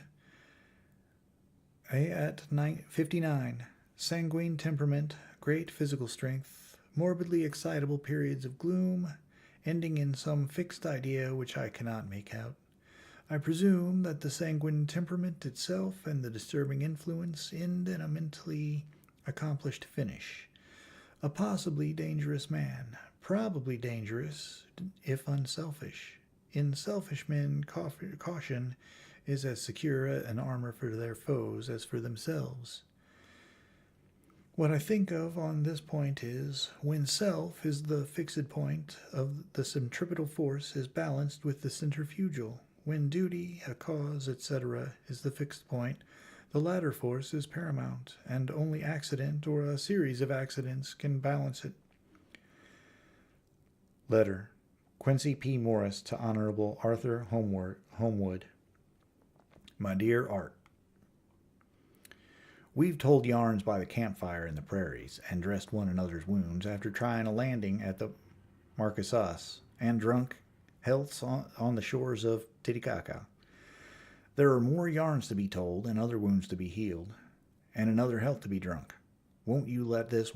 Speaker 1: A. at 59, sanguine temperament, great physical strength, morbidly excitable periods of gloom, ending in some fixed idea which I cannot make out. I presume that the sanguine temperament itself and the disturbing influence end in a mentally accomplished finish. A possibly dangerous man, probably dangerous if unselfish. In selfish men, caution is as secure an armor for their foes as for themselves. What I think of on this point is, when self is the fixed point of the centripetal force is balanced with the centrifugal. When duty, a cause, etc., is the fixed point, the latter force is paramount, and only accident or a series of accidents can balance it. Letter. Quincy P. Morris to Honorable Arthur Homewood. My dear Art, we've told yarns by the campfire in the prairies, and dressed one another's wounds after trying a landing at the Marquesas, and drunk healths on the shores of Titicaca. There are more yarns to be told, and other wounds to be healed, and another health to be drunk. Won't you let this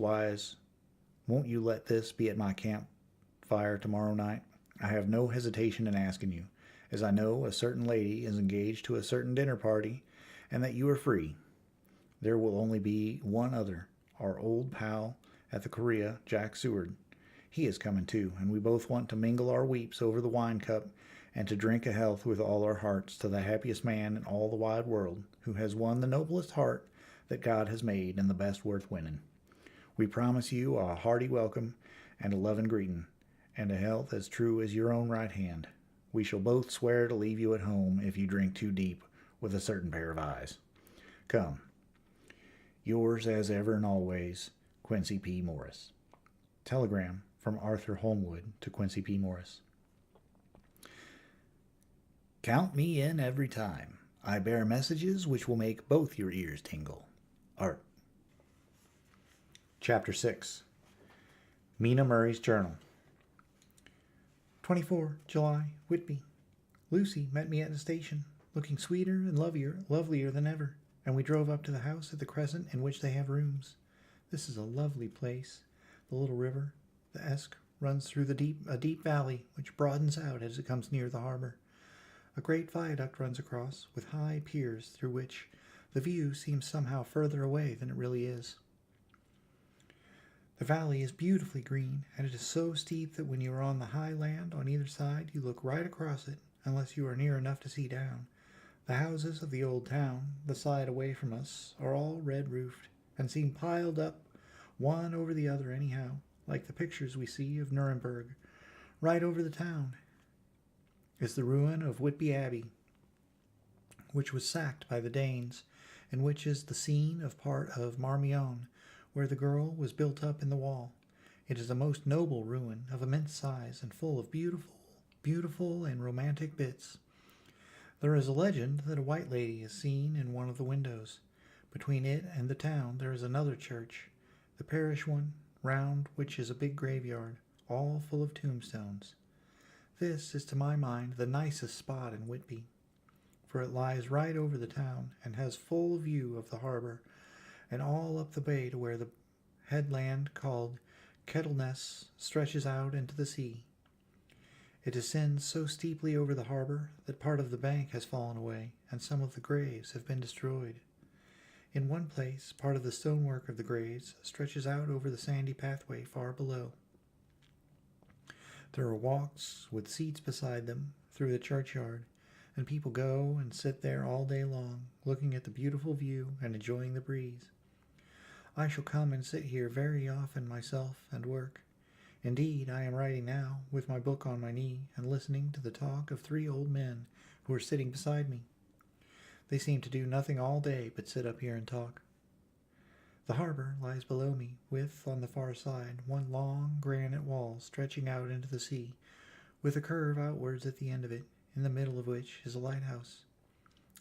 Speaker 1: be at my campfire tomorrow night? I have no hesitation in asking you, as I know a certain lady is engaged to a certain dinner party, and that you are free. There will only be one other, our old pal at the Korea, Jack Seward. He is coming too, and we both want to mingle our weeps over the wine cup and to drink a health with all our hearts to the happiest man in all the wide world, who has won the noblest heart that God has made and the best worth winning. We promise you a hearty welcome and a loving greeting, and a health as true as your own right hand. We shall both swear to leave you at home if you drink too deep with a certain pair of eyes. Come. Yours as ever and always, Quincy P. Morris. Telegram from Arthur Homewood to Quincy P. Morris. Count me in every time. I bear messages which will make both your ears tingle. Art. Chapter 6. Mina Murray's Journal. 24 July, Whitby. Lucy met me at the station, looking sweeter and lovelier than ever, and we drove up to the house at the Crescent in which they have rooms. This is a lovely place. The little river, the Esk, runs through a deep valley which broadens out as it comes near the harbor. A great viaduct runs across, with high piers through which the view seems somehow further away than it really is. The valley is beautifully green, and it is so steep that when you are on the high land on either side, you look right across it, unless you are near enough to see down. The houses of the old town, the side away from us, are all red-roofed, and seem piled up one over the other anyhow, like the pictures we see of Nuremberg. Right over the town is the ruin of Whitby Abbey, which was sacked by the Danes, and which is the scene of part of Marmion, where the girl was built up in the wall. It is a most noble ruin of immense size and full of beautiful and romantic bits. There is a legend that a white lady is seen in one of the windows. Between it and the town there is another church, the parish one, round which is a big graveyard, all full of tombstones. This is to my mind the nicest spot in Whitby, for it lies right over the town and has full view of the harbor, and all up the bay to where the headland called Kettleness stretches out into the sea. It descends so steeply over the harbor that part of the bank has fallen away, and some of the graves have been destroyed. In one place, part of the stonework of the graves stretches out over the sandy pathway far below. There are walks with seats beside them through the churchyard, and people go and sit there all day long, looking at the beautiful view and enjoying the breeze. I shall come and sit here very often myself and work. Indeed, I am writing now, with my book on my knee, and listening to the talk of 3 old men who are sitting beside me. They seem to do nothing all day but sit up here and talk. The harbor lies below me, with, on the far side, one long granite wall stretching out into the sea, with a curve outwards at the end of it, in the middle of which is a lighthouse.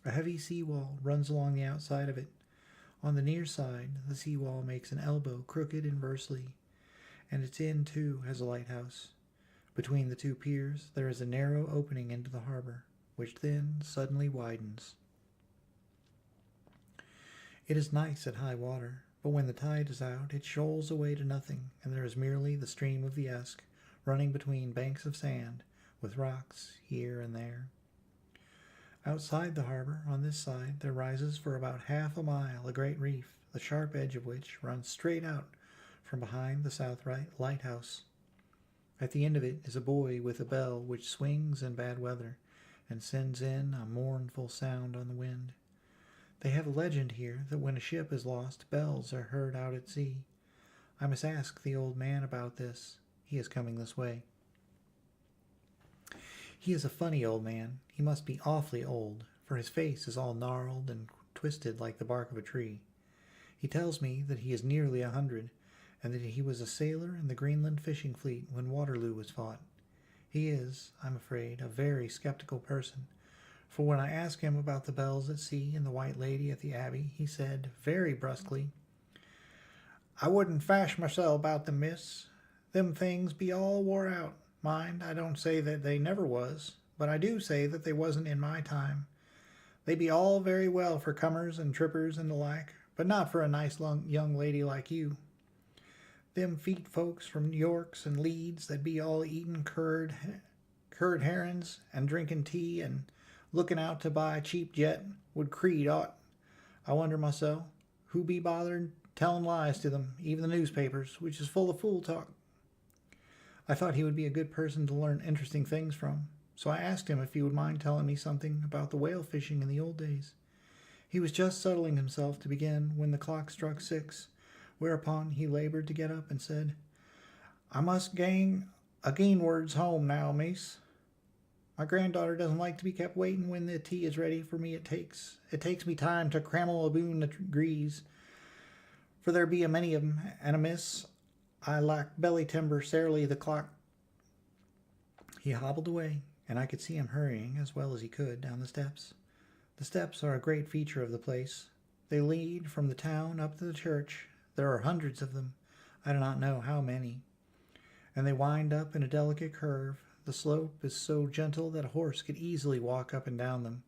Speaker 1: A heavy sea wall runs along the outside of it. On the near side, the sea wall makes an elbow crooked inversely, and its end, too, has a lighthouse. Between the 2 piers there is a narrow opening into the harbor, which then suddenly widens. It is nice at high water, but when the tide is out it shoals away to nothing, and there is merely the stream of the Esk running between banks of sand, with rocks here and there. Outside the harbor, on this side, there rises for about half a mile a great reef, the sharp edge of which runs straight out from behind the south right lighthouse. At the end of it is a buoy with a bell which swings in bad weather and sends in a mournful sound on the wind. They have a legend here that when a ship is lost, bells are heard out at sea. I must ask the old man about this. He is coming this way. He is a funny old man. He must be awfully old, for his face is all gnarled and twisted like the bark of a tree. He tells me that he is nearly 100, and that he was a sailor in the Greenland fishing fleet when Waterloo was fought. He is, I'm afraid, a very skeptical person, for when I asked him about the bells at sea and the White Lady at the Abbey, he said, very brusquely, "I wouldn't fash myself about them, miss. Them things be all wore out. Mind, I don't say that they never was, but I do say that they wasn't in my time. They be all very well for cummers and trippers and the like, but not for a nice young lady like you. Them feet folks from Yorks and Leeds that be all eating curd herrings and drinking tea and looking out to buy cheap jet would creed aught. I wonder myself, who be bothered telling lies to them, even the newspapers, which is full of fool talk." I thought he would be a good person to learn interesting things from, so I asked him if he would mind telling me something about the whale fishing in the old days. He was just settling himself to begin when the clock struck 6, whereupon he labored to get up and said, "I must gang againwards home now, miss. My granddaughter doesn't like to be kept waiting when the tea is ready for me. It takes me time to crammel aboon the grease, for there be a many of 'em, and miss, I lack belly timber sarely the clock." He hobbled away, and I could see him hurrying as well as he could down the steps. The steps are a great feature of the place. They lead from the town up to the church. There are hundreds of them. I do not know how many. And they wind up in a delicate curve. The slope is so gentle that a horse could easily walk up and down them.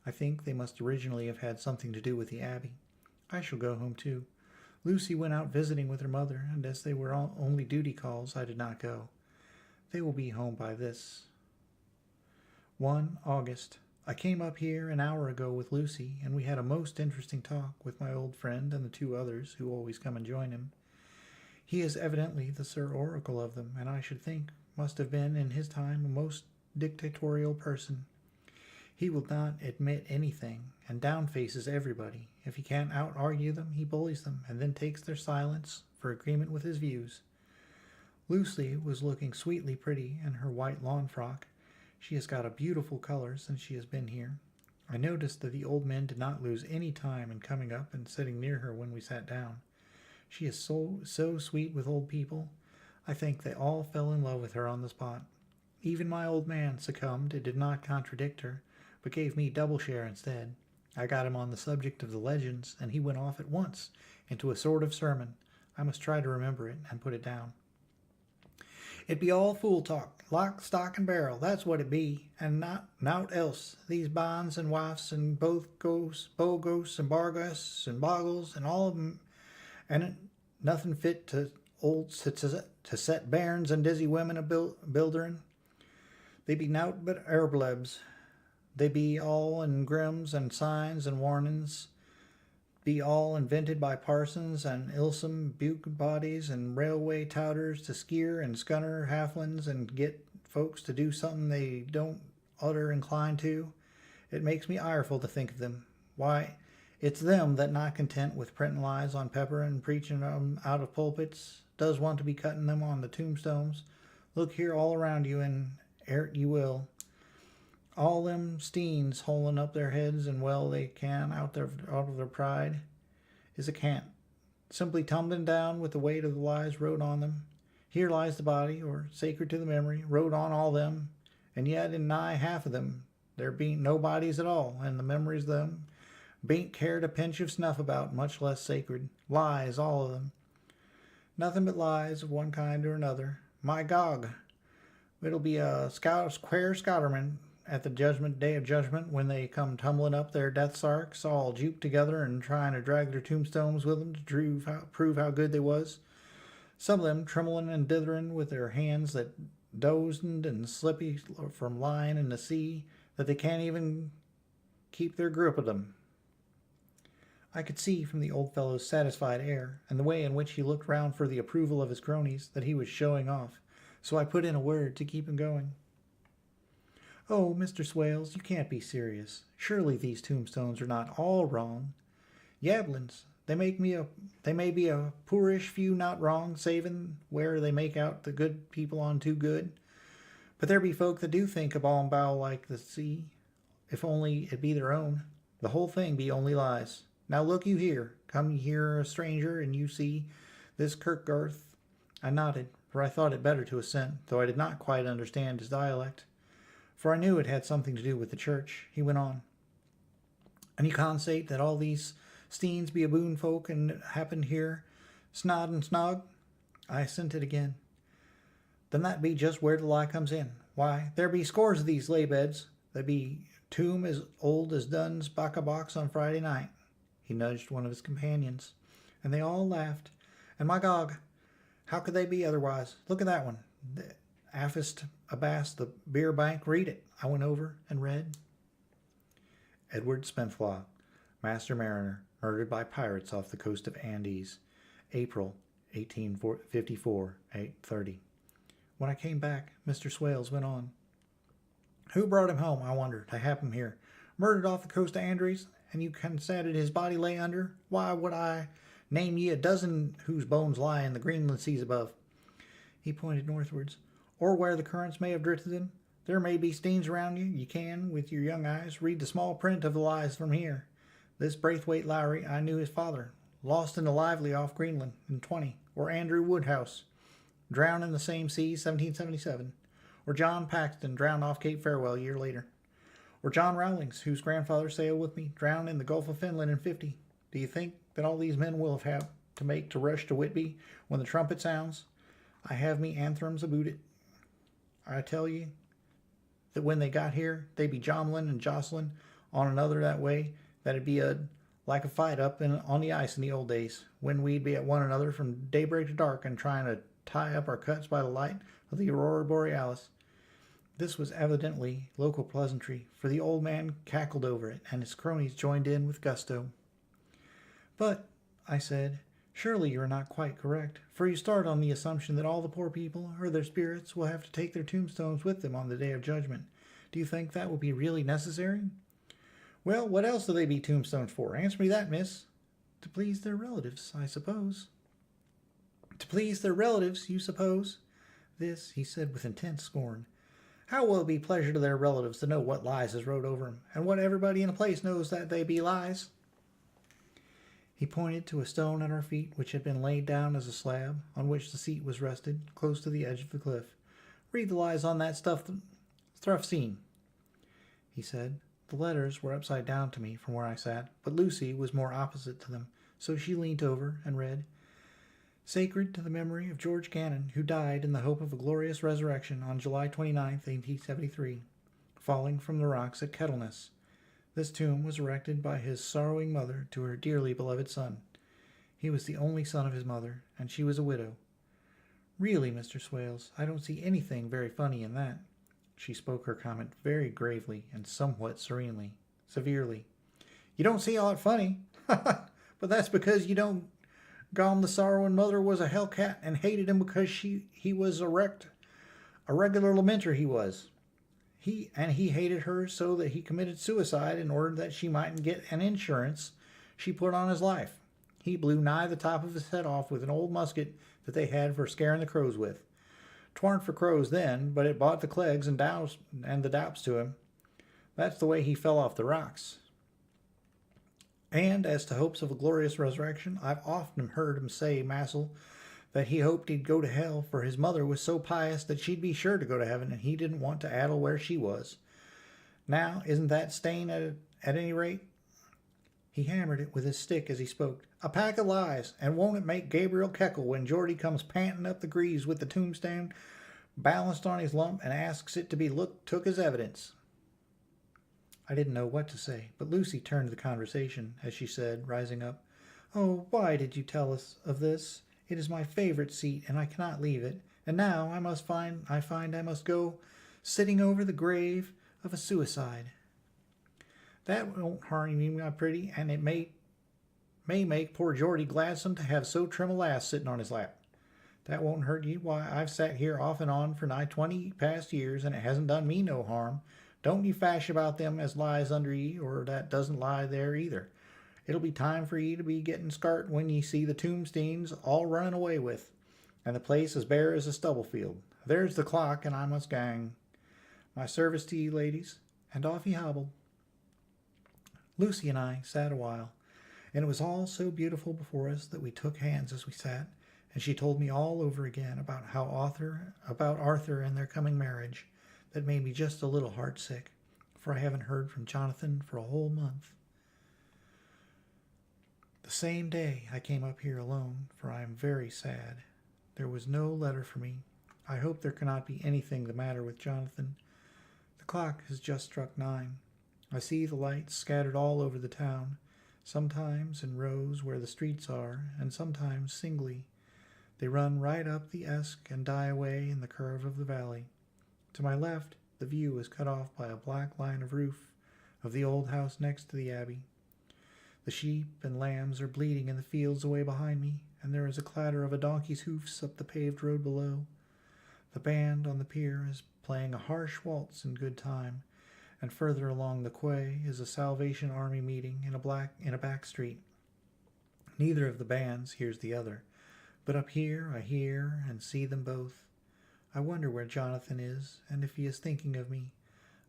Speaker 1: I think they must originally have had something to do with the Abbey. I shall go home too. Lucy went out visiting with her mother, and as they were only duty calls, I did not go. They will be home by this. 1 August. I came up here an hour ago with Lucy, and we had a most interesting talk with my old friend and the 2 others who always come and join him. He is evidently the Sir Oracle of them, and I should think must have been in his time a most dictatorial person. He will not admit anything, and downfaces everybody. If he can't out-argue them, he bullies them, and then takes their silence for agreement with his views. Lucy was looking sweetly pretty in her white lawn frock. She has got a beautiful color since she has been here. I noticed that the old men did not lose any time in coming up and sitting near her when we sat down. She is so sweet with old people. I think they all fell in love with her on the spot. Even my old man succumbed and did not contradict her, but gave me double share instead. I got him on the subject of the legends, and he went off at once into a sort of sermon. I must try to remember it and put it down. "It be all fool talk, lock, stock, and barrel, that's what it be, and naught else. These bonds and wifes and both ghosts, bogos and bargus and boggles, and all of 'em, and it nothing fit to old to set bairns and dizzy women a buildering. They be nowt but herblebs. They be all in grims and signs and warnings, be all invented by parsons and ilsome buke bodies and railway touters to skeer and scunner halflins and get folks to do something they don't utter inclined to. It makes me ireful to think of them. Why, it's them that, not content with printing lies on paper and preaching 'em out of pulpits, does want to be cutting them on the tombstones. Look here all around you, and ert you will. All them steens holding up their heads and well they can out of their pride is a cant, simply tumbling down with the weight of the lies wrote on them. Here lies the body, or sacred to the memory, wrote on all them, and yet in nigh half of them there bean't no bodies at all, and the memories of them bean't cared a pinch of snuff about, much less sacred. Lies, all of them. Nothing but lies of one kind or another. My Gog! It'll be a quare scouterman at the day of judgment, when they come tumbling up their death sarks, all juped together and trying to drag their tombstones with them to prove how good they was. Some of them trembling and dithering with their hands that dozed and slippy from lying in the sea, that they can't even keep their grip of them. I could see from the old fellow's satisfied air, and the way in which he looked round for the approval of his cronies, that he was showing off, so I put in a word to keep him going. "Oh, Mr. Swales, you can't be serious. Surely these tombstones are not all wrong." "Yablins, they may be a poorish few not wrong, savin' where they make out the good people on too good. But there be folk that do think a ball and bow like the sea, if only it be their own. The whole thing be only lies. Now look you here. Come you here a stranger, and you see this Kirkgarth?" I nodded, for I thought it better to assent, though I did not quite understand his dialect, for I knew it had something to do with the church. He went on. "And you consate that all these steens be a boon folk and happened here, snod and snog?" I assented again. "Then that be just where the lie comes in. Why, there be scores of these lay beds. They be tomb as old as Dunn's bacca box on Friday night." He nudged one of his companions, and they all laughed. "And my Gog, how could they be otherwise? Look at that one. The Aphist Abast, the beer bank. Read it." I went over and read. "Edward Spenflaw, Master Mariner, murdered by pirates off the coast of Andes, April 1854, 8:30. When I came back, Mr. Swales went on. "Who brought him home, I wonder, to have him here? Murdered off the coast of Andes, and you consented his body lay under? Why, would I name ye a dozen whose bones lie in the Greenland seas above?" He pointed northwards. "Or where the currents may have drifted them. There may be steens around you. You can, with your young eyes, read the small print of the lies from here. This Braithwaite Lowry, I knew his father, lost in the Lively off Greenland in 20. Or Andrew Woodhouse, drowned in the same sea, 1777. Or John Paxton, drowned off Cape Farewell a year later. Or John Rowlings, whose grandfather sailed with me, drowned in the Gulf of Finland in 50. Do you think that all these men will have had to make to rush to Whitby when the trumpet sounds? I have me anthems aboot it. I tell ye that when they got here, they be jomlin and jostlin on another that way, that it be like a fight up on the ice in the old days, when we'd be at one another from daybreak to dark and trying to tie up our cuts by the light of the aurora borealis." This was evidently local pleasantry, for the old man cackled over it, and his cronies joined in with gusto. "But," I said, "surely you are not quite correct, for you start on the assumption that all the poor people or their spirits will have to take their tombstones with them on the day of judgment. Do you think that will be really necessary?" "Well, what else do they be tombstones for? Answer me that, miss." "To please their relatives, I suppose." "To please their relatives, you suppose?" This he said with intense scorn. "How will it be pleasure to their relatives to know what lies is wrote over 'em, and what everybody in the place knows that they be lies?" He pointed to a stone at our feet, which had been laid down as a slab, on which the seat was rested, close to the edge of the cliff. "Read the lies on that stuff seen," he said. The letters were upside down to me from where I sat, but Lucy was more opposite to them, so she leant over and read, "Sacred to the memory of George Gannon, who died in the hope of a glorious resurrection on July 29th, 1873, falling from the rocks at Kettleness. This tomb was erected by his sorrowing mother to her dearly beloved son. He was the only son of his mother, and she was a widow." "Really, Mr. Swales, I don't see anything very funny in that." She spoke her comment very gravely and somewhat severely. You don't see all it funny. But that's because you don't gone the sorrowing mother was a hellcat and hated him because he was a regular lamenter he was. He hated her so that he committed suicide in order that she mightn't get an insurance she put on his life. He blew nigh the top of his head off with an old musket that they had for scaring the crows with. 'Twarn't for crows then, but it bought the Cleggs and the Daups to him. That's the way he fell off the rocks. And as to hopes of a glorious resurrection, I've often heard him say, Massel, that he hoped he'd go to hell, for his mother was so pious that she'd be sure to go to heaven, and he didn't want to addle where she was. Now, isn't that staying at any rate? He hammered it with his stick as he spoke. A pack of lies, and won't it make Gabriel keckle when Geordie comes panting up the greaves with the tombstone balanced on his lump and asks it to be took as evidence? I didn't know what to say, but Lucy turned the conversation as she said, rising up, Oh, why did you tell us of this? It is my favorite seat, and I cannot leave it. And now I find I must go sitting over the grave of a suicide. That won't harm you, my pretty, and it may make poor Geordie gladsome to have so trim a lass sitting on his lap. That won't hurt you. Why, I've sat here off and on for nigh 20 past years, and it hasn't done me no harm. Don't ye fash about them as lies under ye, or that doesn't lie there either. It'll be time for ye to be getting scart when ye see the tombstones all running away with, and the place as bare as a stubble field. There's the clock, and I must gang. My service to ye, ladies. And off he hobbled. Lucy and I sat a while, and it was all so beautiful before us that we took hands as we sat, and she told me all over again about Arthur and their coming marriage. That made me just a little heartsick, for I haven't heard from Jonathan for a whole month. The same day I came up here alone, for I am very sad. There was no letter for me. I hope there cannot be anything the matter with Jonathan. The clock has just struck 9. I see the lights scattered all over the town, sometimes in rows where the streets are, and sometimes singly. They run right up the Esk and die away in the curve of the valley. To my left, the view is cut off by a black line of roof of the old house next to the abbey. The sheep and lambs are bleating in the fields away behind me, and there is a clatter of a donkey's hoofs up the paved road below. The band on the pier is playing a harsh waltz in good time, and further along the quay is a Salvation Army meeting in a back street. Neither of the bands hears the other, but up here I hear and see them both. I wonder where Jonathan is, and if he is thinking of me.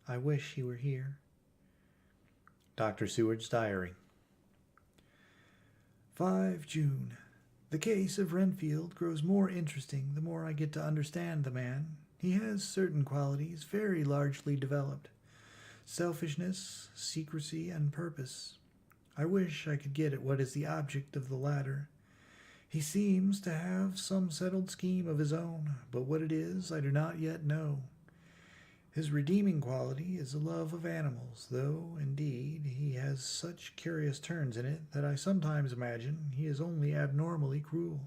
Speaker 1: I wish he were here. Dr. Seward's Diary. 5 June. The case of Renfield grows more interesting the more I get to understand the man. He has certain qualities very largely developed. Selfishness, secrecy, and purpose. I wish I could get at what is the object of the latter. He seems to have some settled scheme of his own, but what it is I do not yet know. His redeeming quality is a love of animals, though, indeed, he has such curious turns in it that I sometimes imagine he is only abnormally cruel.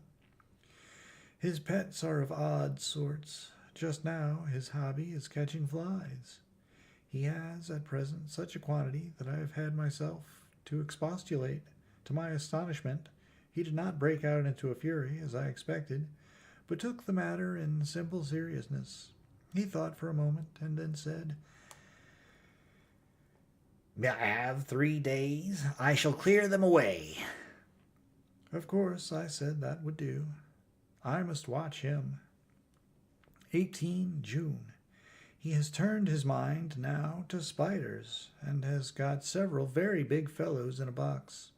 Speaker 1: His pets are of odd sorts. Just now his hobby is catching flies. He has, at present, such a quantity that I have had myself to expostulate. To my astonishment, he did not break out into a fury, as I expected, but took the matter in simple seriousness. He thought for a moment, and then said, I have 3 days. I shall clear them away. Of course, I said that would do. I must watch him. 18 June. He has turned his mind now to spiders, and has got several very big fellows in a box.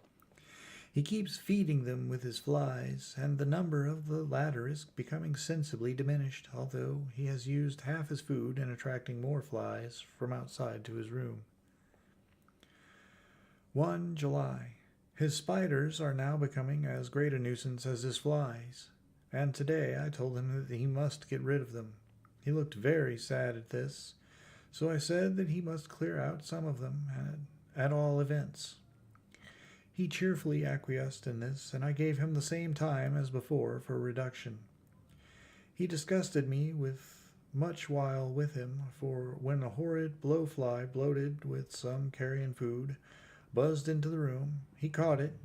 Speaker 1: He keeps feeding them with his flies, and the number of the latter is becoming sensibly diminished, although he has used half his food in attracting more flies from outside to his room. 1 July. His spiders are now becoming as great a nuisance as his flies, and today I told him that he must get rid of them. He looked very sad at this, so I said that he must clear out some of them, at all events. He cheerfully acquiesced in this, and I gave him the same time as before for reduction. He disgusted me with much while with him, for when a horrid blowfly, bloated with some carrion food, buzzed into the room, he caught it,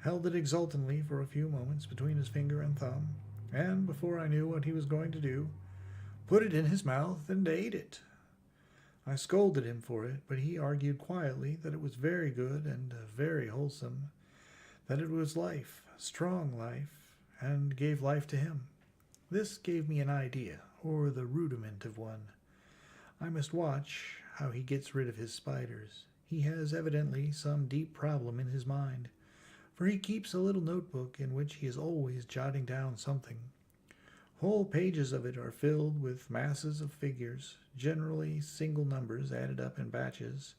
Speaker 1: held it exultantly for a few moments between his finger and thumb, and, before I knew what he was going to do, put it in his mouth and ate it. I scolded him for it, but he argued quietly that it was very good and very wholesome, that it was life, strong life, and gave life to him. This gave me an idea, or the rudiment of one. I must watch how he gets rid of his spiders. He has evidently some deep problem in his mind, for he keeps a little notebook in which he is always jotting down something. Whole pages of it are filled with masses of figures, generally single numbers added up in batches,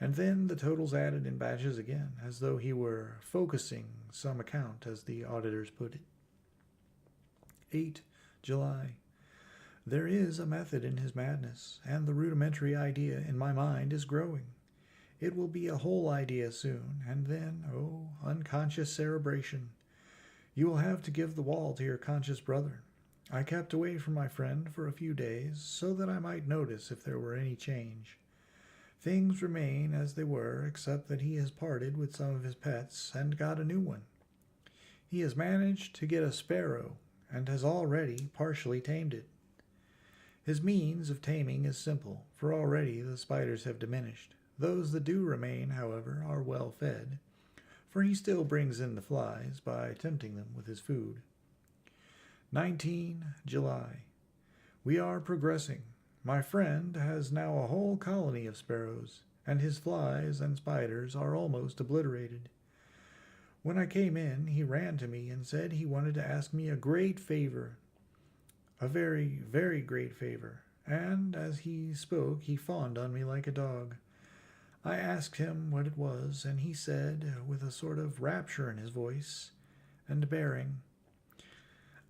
Speaker 1: and then the totals added in batches again, as though he were focusing some account, as the auditors put it. 8 July. There is a method in his madness, and the rudimentary idea in my mind is growing. It will be a whole idea soon, and then, oh, unconscious cerebration. You will have to give the wall to your conscious brother. I kept away from my friend for a few days, so that I might notice if there were any change. Things remain as they were, except that he has parted with some of his pets and got a new one. He has managed to get a sparrow, and has already partially tamed it. His means of taming is simple, for already the spiders have diminished. Those that do remain, however, are well fed, for he still brings in the flies by tempting them with his food. 19 July. We are progressing. My friend has now a whole colony of sparrows, and his flies and spiders are almost obliterated. When I came in, he ran to me and said he wanted to ask me a great favor, a very, very great favor, and as he spoke he fawned on me like a dog. I asked him what it was, and he said, with a sort of rapture in his voice and bearing,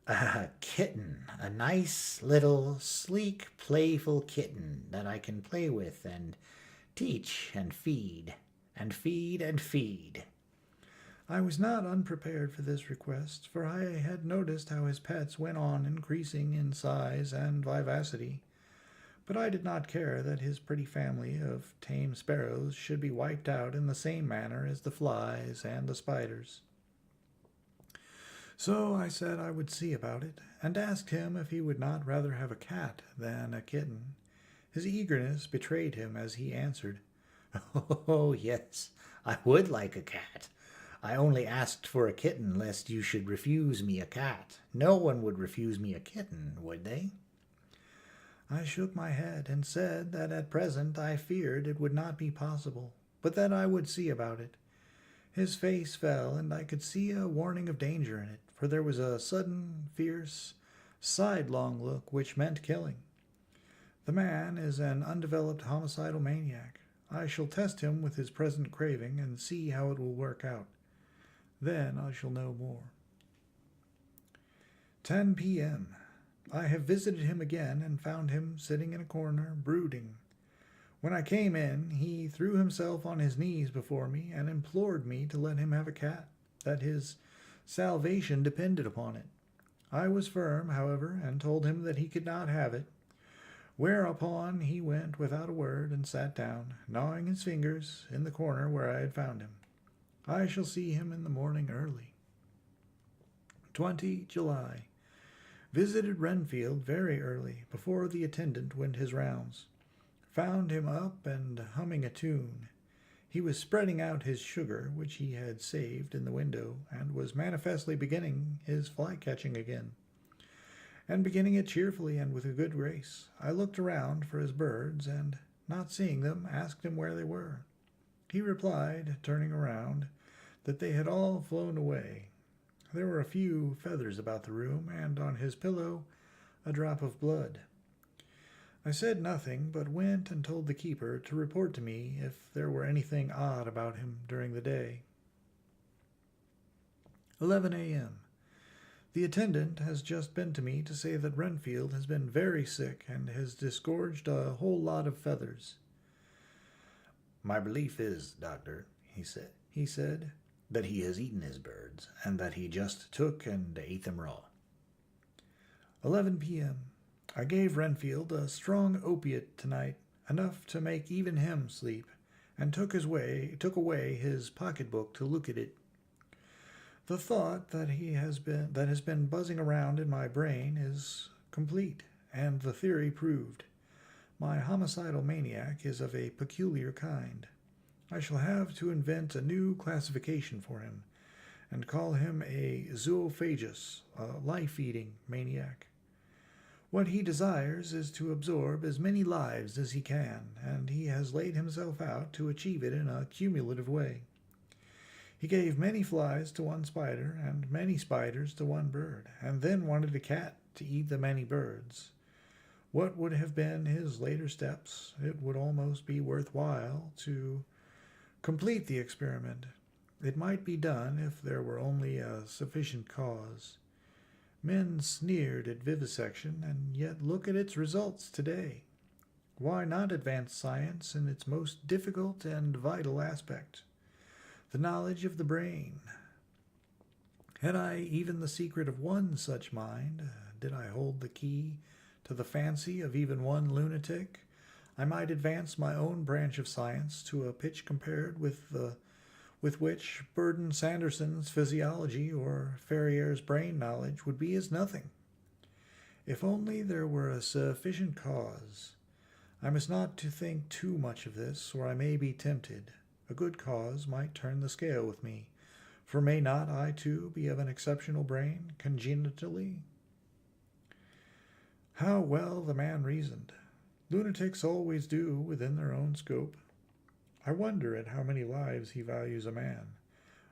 Speaker 2: A kitten, a nice little sleek, playful kitten that I can play with and teach and feed and feed and feed.
Speaker 1: I was not unprepared for this request, for I had noticed how his pets went on increasing in size and vivacity, but I did not care that his pretty family of tame sparrows should be wiped out in the same manner as the flies and the spiders. So I said I would see about it, and asked him if he would not rather have a cat than a kitten. His eagerness betrayed him as he answered,
Speaker 2: Oh, yes, I would like a cat. I only asked for a kitten lest you should refuse me a cat. No one would refuse me a kitten, would they?
Speaker 1: I shook my head and said that at present I feared it would not be possible, but that I would see about it. His face fell, and I could see a warning of danger in it, for there was a sudden, fierce, sidelong look which meant killing. The man is an undeveloped homicidal maniac. I shall test him with his present craving and see how it will work out. Then I shall know more. 10 p.m. I have visited him again and found him sitting in a corner, brooding. When I came in, he threw himself on his knees before me and implored me to let him have a cat, that his salvation depended upon it. I was firm, however, and told him that he could not have it, whereupon he went without a word and sat down, gnawing his fingers, in the corner where I had found him. I shall see him in the morning early. 20 July. Visited Renfield very early, before the attendant went his rounds. Found him up and humming a tune. He was spreading out his sugar, which he had saved in the window, and was manifestly beginning his fly-catching again, and beginning it cheerfully and with a good grace. I looked around for his birds, and, not seeing them, asked him where they were. He replied, turning around, that they had all flown away. There were a few feathers about the room, and on his pillow a drop of blood. I said nothing, but went and told the keeper to report to me if there were anything odd about him during the day. 11 a.m. The attendant has just been to me to say that Renfield has been very sick and has disgorged a whole lot of feathers.
Speaker 2: My belief is, doctor, he said, that he has eaten his birds, and that he just took and ate them raw.
Speaker 1: 11 p.m. I gave Renfield a strong opiate tonight, enough to make even him sleep, and took away his pocketbook to look at it. The thought that has been buzzing around in my brain is complete, and the theory proved. My homicidal maniac is of a peculiar kind. I shall have to invent a new classification for him, and call him a zoophagous, a life-eating maniac. What he desires is to absorb as many lives as he can, and he has laid himself out to achieve it in a cumulative way. He gave many flies to one spider, and many spiders to one bird, and then wanted a cat to eat the many birds. What would have been his later steps? It would almost be worthwhile to complete the experiment. It might be done if there were only a sufficient cause. Men sneered at vivisection, and yet look at its results today. Why not advance science in its most difficult and vital aspect, the knowledge of the brain? Had I even the secret of one such mind, did I hold the key to the fancy of even one lunatic, I might advance my own branch of science to a pitch compared with which Burden Sanderson's physiology or Ferrier's brain knowledge would be as nothing. If only there were a sufficient cause. I must not to think too much of this, or I may be tempted. A good cause might turn the scale with me, for may not I too be of an exceptional brain, congenitally? How well the man reasoned! Lunatics always do within their own scope. I wonder at how many lives he values a man,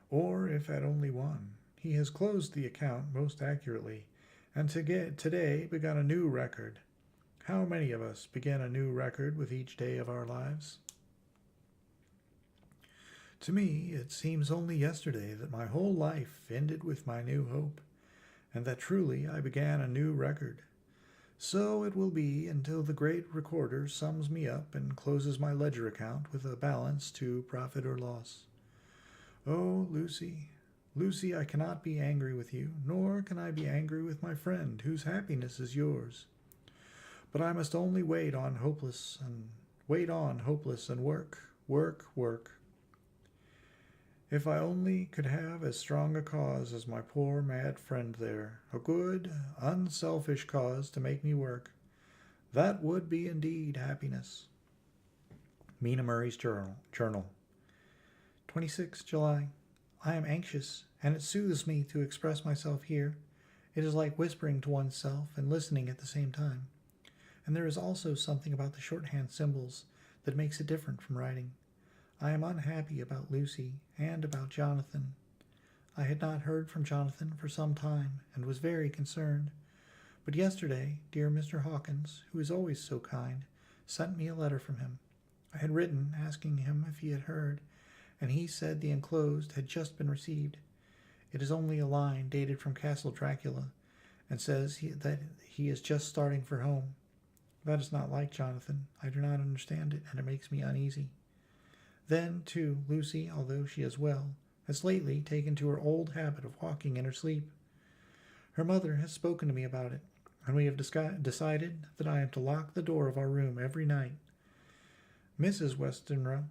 Speaker 1: or if at only one. He has closed the account most accurately, and today begun a new record. How many of us begin a new record with each day of our lives? To me, it seems only yesterday that my whole life ended with my new hope, and that truly I began a new record. So it will be until the great recorder sums me up and closes my ledger account with a balance to profit or loss. Oh, Lucy, Lucy, I cannot be angry with you, nor can I be angry with my friend, whose happiness is yours. But I must only wait on hopeless and work, work, work. If I only could have as strong a cause as my poor mad friend there, a good, unselfish cause to make me work, that would be indeed happiness. Mina Murray's Journal. 26 July. I am anxious, and it soothes me to express myself here. It is like whispering to oneself and listening at the same time. And there is also something about the shorthand symbols that makes it different from writing. I am unhappy about Lucy and about Jonathan. I had not heard from Jonathan for some time and was very concerned. But yesterday, dear Mr. Hawkins, who is always so kind, sent me a letter from him. I had written asking him if he had heard, and he said the enclosed had just been received. It is only a line dated from Castle Dracula, and says that he is just starting for home. That is not like Jonathan. I do not understand it, and it makes me uneasy. Then, too, Lucy, although she is well, has lately taken to her old habit of walking in her sleep. Her mother has spoken to me about it, and we have decided that I am to lock the door of our room every night. Mrs. Westenra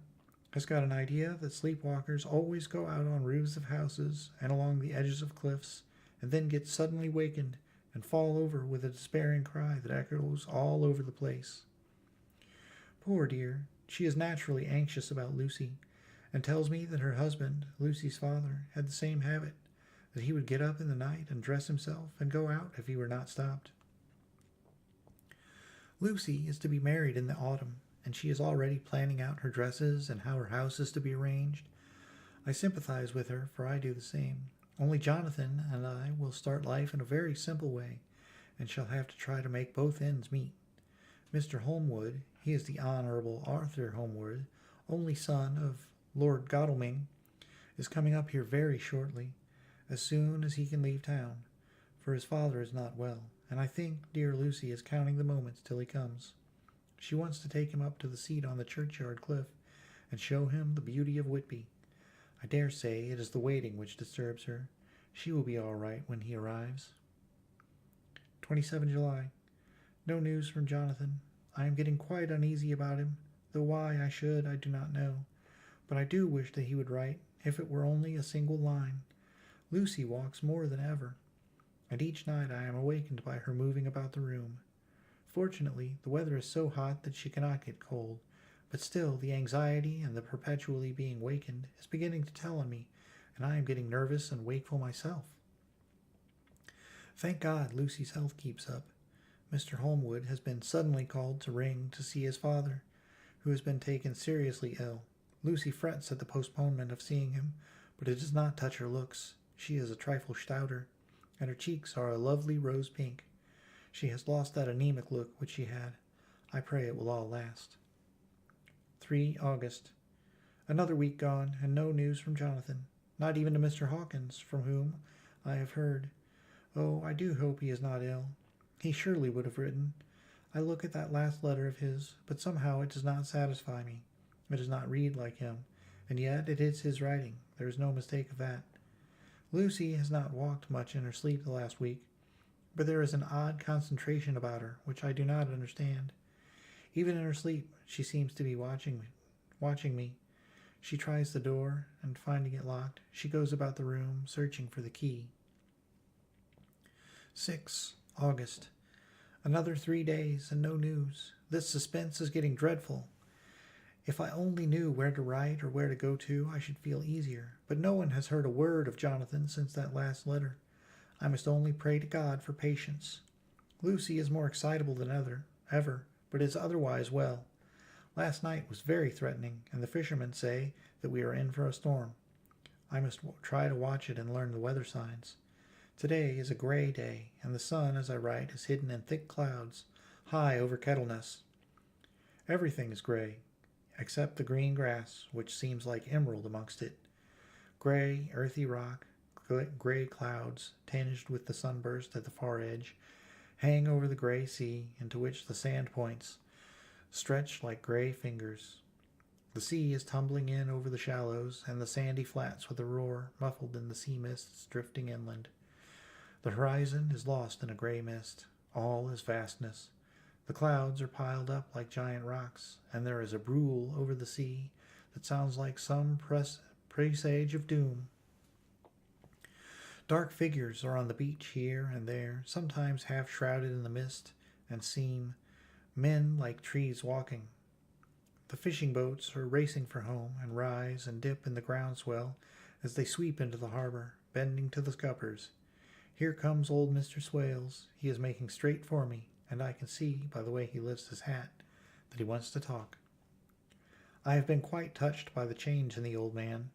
Speaker 1: has got an idea that sleepwalkers always go out on roofs of houses and along the edges of cliffs, and then get suddenly wakened and fall over with a despairing cry that echoes all over the place. Poor dear, she is naturally anxious about Lucy, and tells me that her husband, Lucy's father, had the same habit, that he would get up in the night and dress himself and go out if he were not stopped. Lucy is to be married in the autumn, and she is already planning out her dresses and how her house is to be arranged. I sympathize with her, for I do the same. Only Jonathan and I will start life in a very simple way, and shall have to try to make both ends meet. Mr. Holmwood, he is the Honorable Arthur Holmwood, only son of Lord Godalming, is coming up here very shortly, as soon as he can leave town, for his father is not well, and I think dear Lucy is counting the moments till he comes. She wants to take him up to the seat on the churchyard cliff, and show him the beauty of Whitby. I dare say it is the waiting which disturbs her. She will be all right when he arrives. 27 July. No news from Jonathan. I am getting quite uneasy about him, though why I should I do not know. But I do wish that he would write, if it were only a single line. Lucy walks more than ever, and each night I am awakened by her moving about the room. Fortunately, the weather is so hot that she cannot get cold, but still the anxiety and the perpetually being wakened is beginning to tell on me, and I am getting nervous and wakeful myself. Thank God Lucy's health keeps up. Mr. Holmwood has been suddenly called to ring to see his father, who has been taken seriously ill. Lucy frets at the postponement of seeing him, but it does not touch her looks. She is a trifle stouter, and her cheeks are a lovely rose pink. She has lost that anemic look which she had. I pray it will all last. 3 August. Another week gone, and no news from Jonathan, not even to Mr. Hawkins, from whom I have heard. Oh, I do hope he is not ill. He surely would have written. I look at that last letter of his, but somehow it does not satisfy me. It does not read like him, and yet it is his writing. There is no mistake of that. Lucy has not walked much in her sleep the last week, but there is an odd concentration about her which I do not understand. Even in her sleep she seems to be watching me. She tries the door, and finding it locked, she goes about the room, searching for the key. 6 August. Another 3 days, and no news. This suspense is getting dreadful. If I only knew where to write or where to go to, I should feel easier. But no one has heard a word of Jonathan since that last letter. I must only pray to God for patience. Lucy is more excitable than ever, but is otherwise well. Last night was very threatening, and the fishermen say that we are in for a storm. I must try to watch it and learn the weather signs. Today is a gray day, and the sun, as I write, is hidden in thick clouds, high over Kettleness. Everything is gray, except the green grass, which seems like emerald amongst it. Gray, earthy rock, gray clouds, tinged with the sunburst at the far edge, hang over the gray sea, into which the sand points, stretched like gray fingers. The sea is tumbling in over the shallows, and the sandy flats with a roar, muffled in the sea mists drifting inland. The horizon is lost in a gray mist. All is vastness. The clouds are piled up like giant rocks, and there is a brool over the sea that sounds like some presage of doom. Dark figures are on the beach here and there, sometimes half shrouded in the mist, and seem men like trees walking. The fishing boats are racing for home, and rise and dip in the groundswell as they sweep into the harbor, bending to the scuppers. Here comes old Mr. Swales. He is making straight for me, and I can see, by the way he lifts his hat, that he wants to talk. I have been quite touched by the change in the old man.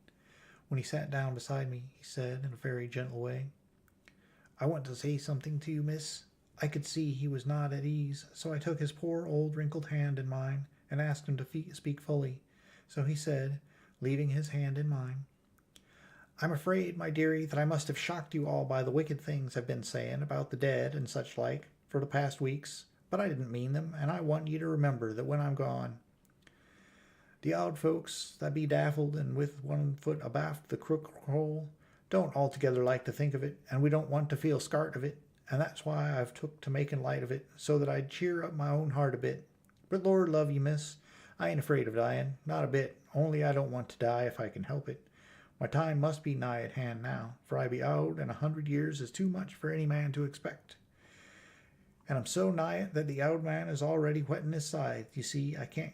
Speaker 1: When he sat down beside me, he said in a very gentle way, "I want to say something to you, miss." I could see he was not at ease, so I took his poor old wrinkled hand in mine and asked him to speak fully. So he said, leaving his hand in mine, "I'm afraid, my dearie, that I must have shocked you all by the wicked things I've been saying about the dead and such like for the past weeks, but I didn't mean them, and I want you to remember that when I'm gone, the old folks that be daffled and with one foot abaft the crook hole don't altogether like to think of it, and we don't want to feel scart of it, and that's why I've took to making light of it, so that I'd cheer up my own heart a bit. But Lord love you, miss, I ain't afraid of dying, not a bit, only I don't want to die if I can help it. My time must be nigh at hand now, for I be out, and 100 years is too much for any man to expect. And I'm so nigh it that the old man is already whetting his scythe. You see, I can't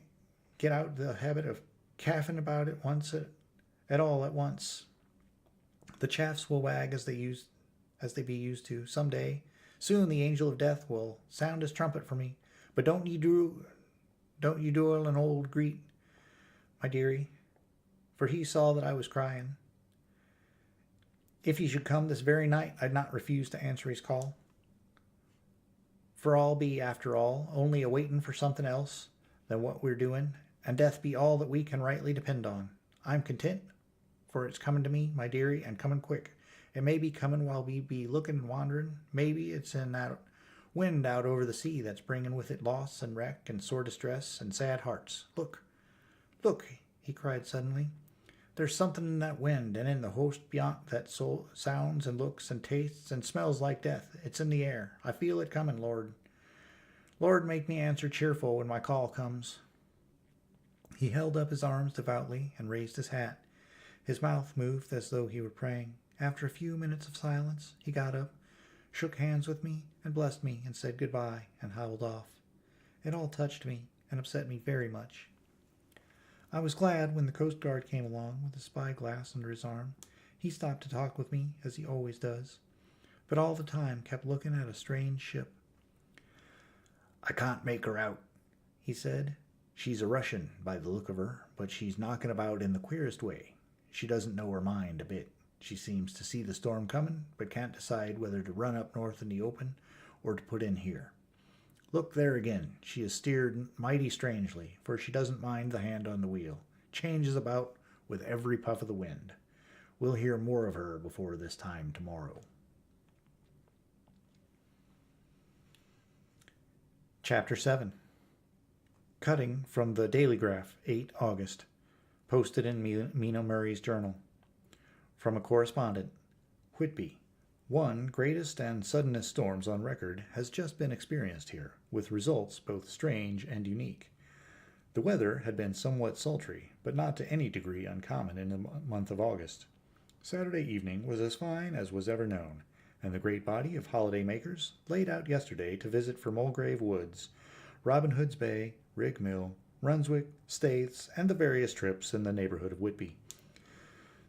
Speaker 1: get out the habit of caffing about it at all at once. The chaffs will wag as they be used to. Some day, soon the angel of death will sound his trumpet for me. But don't you duel an old greet, my dearie, for he saw that I was crying. If he should come this very night, I'd not refuse to answer his call. For all be, after all, only a waiting for something else than what we're doing, and death be all that we can rightly depend on. I'm content, for it's coming to me, my dearie, and coming quick. It may be coming while we be looking and wandering. Maybe it's in that wind out over the sea that's bringing with it loss and wreck and sore distress and sad hearts. Look, look, he cried suddenly. There's something in that wind and in the host beyond that sounds and looks and tastes and smells like death. It's in the air. I feel it coming, Lord. Lord, make me answer cheerful when my call comes." He held up his arms devoutly and raised his hat. His mouth moved as though he were praying. After a few minutes of silence, he got up, shook hands with me, and blessed me, and said goodbye, and howled off. It all touched me and upset me very much. I was glad when the Coast Guard came along with a spyglass under his arm. He stopped to talk with me, as he always does, but all the time kept looking at a strange ship. "I can't make her out," he said. "She's a Russian, by the look of her, but she's knocking about in the queerest way. She doesn't know her mind a bit. She seems to see the storm coming, but can't decide whether to run up north in the open or to put in here. Look there again. She is steered mighty strangely, for she doesn't mind the hand on the wheel. Changes about with every puff of the wind. We'll hear more of her before this time tomorrow." Chapter 7. Cutting from the Daily Graph, 8 August. Posted in Mina Murray's journal. From a correspondent. Whitby. One greatest and suddenest storms on record has just been experienced here, with results both strange and unique. The weather had been somewhat sultry, but not to any degree uncommon in the month of August. Saturday evening was as fine as was ever known, and the great body of holiday makers laid out yesterday to visit for Mulgrave Woods, Robin Hood's Bay, Rig Mill, Runswick, Staithes, and the various trips in the neighborhood of Whitby.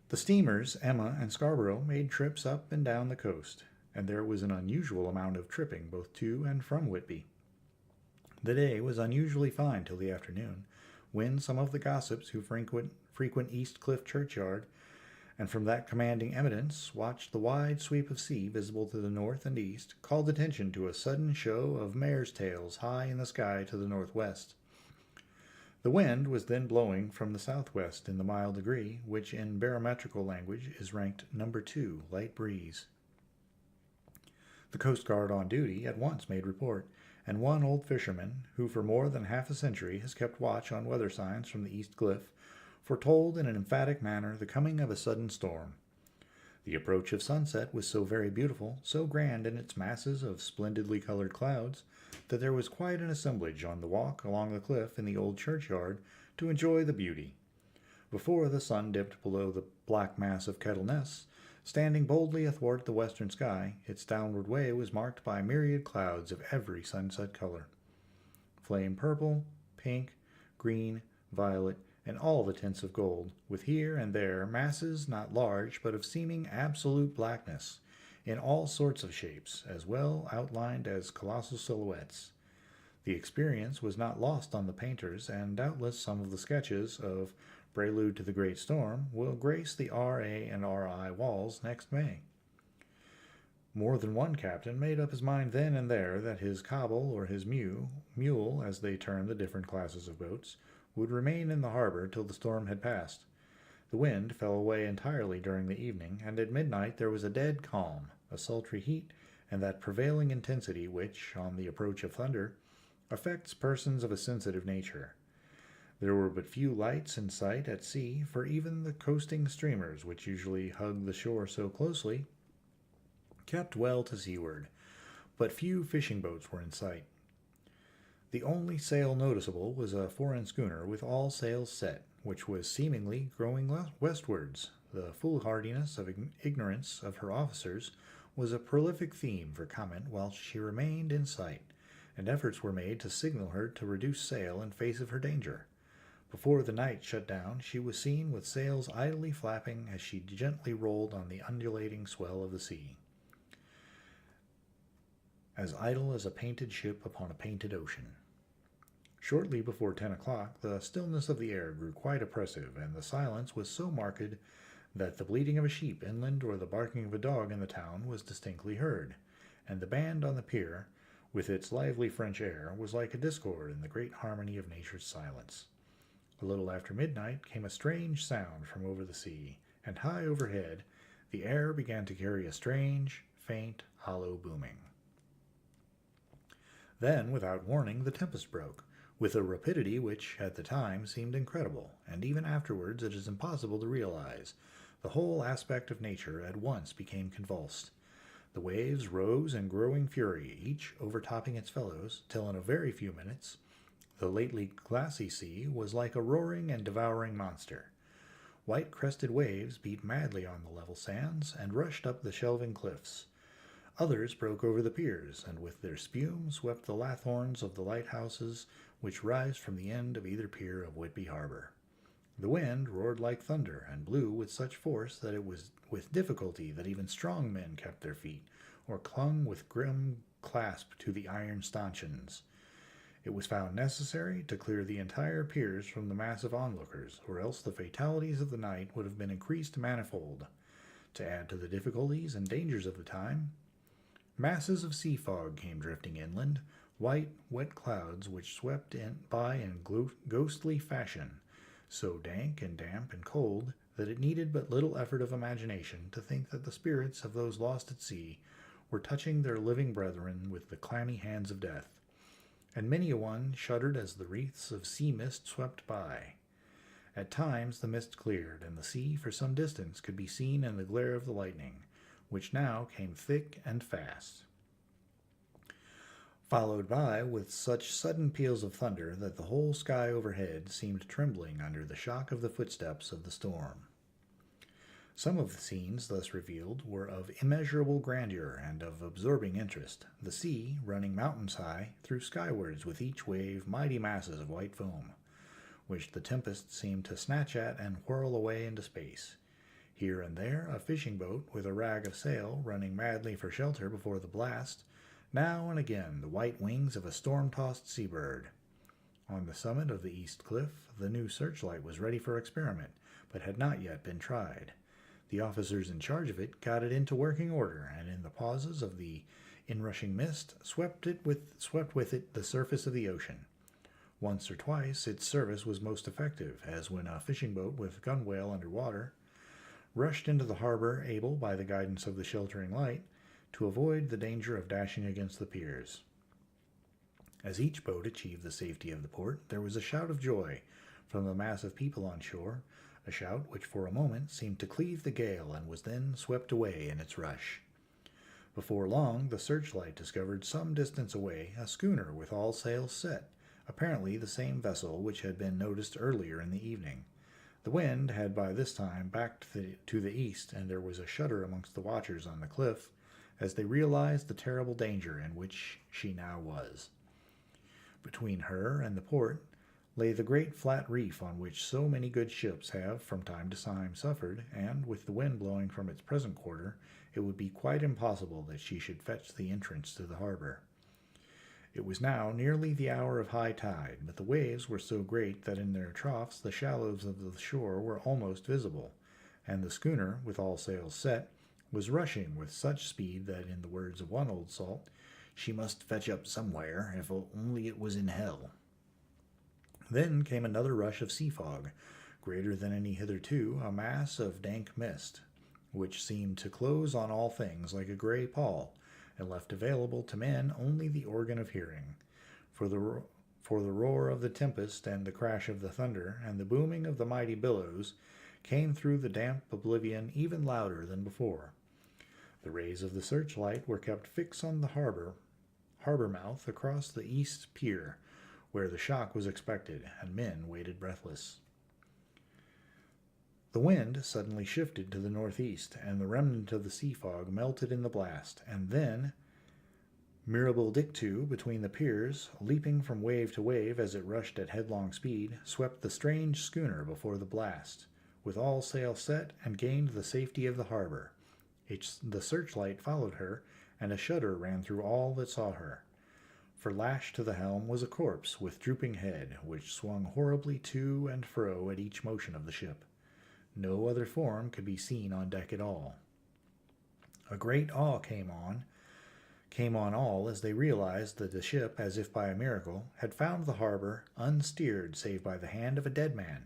Speaker 1: The steamers Emma and Scarborough made trips up and down the coast, and there was an unusual amount of tripping both to and from Whitby. The day was unusually fine till the afternoon, when some of the gossips who frequent East Cliff churchyard, and from that commanding eminence watched the wide sweep of sea visible to the north and east, called attention to a sudden show of mares' tails high in the sky to the northwest. The wind was then blowing from the southwest in the mild degree, which in barometrical language is ranked number 2, light breeze. The Coast Guard on duty at once made report, and one old fisherman, who for more than half a century has kept watch on weather signs from the East Cliff, foretold in an emphatic manner the coming of a sudden storm. The approach of sunset was so very beautiful, so grand in its masses of splendidly colored clouds, that there was quite an assemblage on the walk along the cliff in the old churchyard to enjoy the beauty. Before the sun dipped below the black mass of Kettle Ness, standing boldly athwart the western sky, its downward way was marked by myriad clouds of every sunset color. Flame purple, pink, green, violet, and all the tints of gold, with here and there masses not large but of seeming absolute blackness, in all sorts of shapes, as well outlined as colossal silhouettes. The experience was not lost on the painters, and doubtless some of the sketches of Prelude to the Great Storm will grace the R.A. and R.I. walls next May. More than one captain made up his mind then and there that his cobble or his mule, as they termed the different classes of boats, would remain in the harbor till the storm had passed. The wind fell away entirely during the evening, and at midnight there was a dead calm, a sultry heat, and that prevailing intensity which, on the approach of thunder, affects persons of a sensitive nature. There were but few lights in sight at sea, for even the coasting steamers, which usually hug the shore so closely, kept well to seaward, but few fishing boats were in sight. The only sail noticeable was a foreign schooner with all sails set, which was seemingly growing westwards. The foolhardiness of ignorance of her officers was a prolific theme for comment whilst she remained in sight, and efforts were made to signal her to reduce sail in face of her danger. Before the night shut down, she was seen with sails idly flapping as she gently rolled on the undulating swell of the sea, as idle as a painted ship upon a painted ocean. Shortly before 10 o'clock, the stillness of the air grew quite oppressive, and the silence was so marked that the bleating of a sheep inland or the barking of a dog in the town was distinctly heard, and the band on the pier, with its lively French air, was like a discord in the great harmony of nature's silence. A little after midnight came a strange sound from over the sea, and high overhead the air began to carry a strange, faint, hollow booming. Then, without warning, the tempest broke, with a rapidity which, at the time, seemed incredible, and even afterwards it is impossible to realize. The whole aspect of nature at once became convulsed. The waves rose in growing fury, each overtopping its fellows, till in a very few minutes the lately glassy sea was like a roaring and devouring monster. White-crested waves beat madly on the level sands and rushed up the shelving cliffs. Others broke over the piers, and with their spume swept the lathorns of the lighthouses which rise from the end of either pier of Whitby Harbor. The wind roared like thunder, and blew with such force that it was with difficulty that even strong men kept their feet, or clung with grim clasp to the iron stanchions. It was found necessary to clear the entire piers from the mass of onlookers, or else the fatalities of the night would have been increased manifold. To add to the difficulties and dangers of the time, masses of sea fog came drifting inland, white, wet clouds which swept by in ghostly fashion, so dank and damp and cold that it needed but little effort of imagination to think that the spirits of those lost at sea were touching their living brethren with the clammy hands of death, and many a one shuddered as the wreaths of sea mist swept by. At times the mist cleared, and the sea for some distance could be seen in the glare of the lightning, which now came thick and fast, followed by with such sudden peals of thunder that the whole sky overhead seemed trembling under the shock of the footsteps of the storm. Some of the scenes thus revealed were of immeasurable grandeur and of absorbing interest, the sea running mountains high through skywards with each wave mighty masses of white foam, which the tempest seemed to snatch at and whirl away into space. Here and there a fishing boat with a rag of sail running madly for shelter before the blast, now and again the white wings of a storm-tossed seabird. On the summit of the east cliff the new searchlight was ready for experiment, but had not yet been tried. The officers in charge of it got it into working order, and in the pauses of the inrushing mist swept with it the surface of the ocean. Once or twice its service was most effective, as when a fishing boat with gunwale under water rushed into the harbor, able, by the guidance of the sheltering light, to avoid the danger of dashing against the piers. As each boat achieved the safety of the port, there was a shout of joy from the mass of people on shore, a shout which for a moment seemed to cleave the gale and was then swept away in its rush. Before long the searchlight discovered some distance away a schooner with all sails set, apparently the same vessel which had been noticed earlier in the evening. The wind had by this time backed to the east, and there was a shudder amongst the watchers on the cliff as they realized the terrible danger in which she now was. Between her and the port lay the great flat reef on which so many good ships have from time to time suffered, and with the wind blowing from its present quarter, it would be quite impossible that she should fetch the entrance to the harbor. It was now nearly the hour of high tide, but the waves were so great that in their troughs the shallows of the shore were almost visible, and the schooner, with all sails set, was rushing with such speed that, in the words of one old salt, she must fetch up somewhere, if only it was in hell. Then came another rush of sea fog, greater than any hitherto, a mass of dank mist, which seemed to close on all things like a gray pall, and left available to men only the organ of hearing. For the roar of the tempest and the crash of the thunder and the booming of the mighty billows came through the damp oblivion even louder than before. The rays of the searchlight were kept fixed on the harbor mouth across the east pier, where the shock was expected, and men waited breathless. The wind suddenly shifted to the northeast, and the remnant of the sea fog melted in the blast, and then, mirabile dictu between the piers, leaping from wave to wave as it rushed at headlong speed, swept the strange schooner before the blast, with all sail set, and gained the safety of the harbor. The searchlight followed her, and a shudder ran through all that saw her. For lashed to the helm was a corpse with drooping head, which swung horribly to and fro at each motion of the ship. No other form could be seen on deck at all. A great awe came on all as they realized that the ship, as if by a miracle, had found the harbor unsteered save by the hand of a dead man.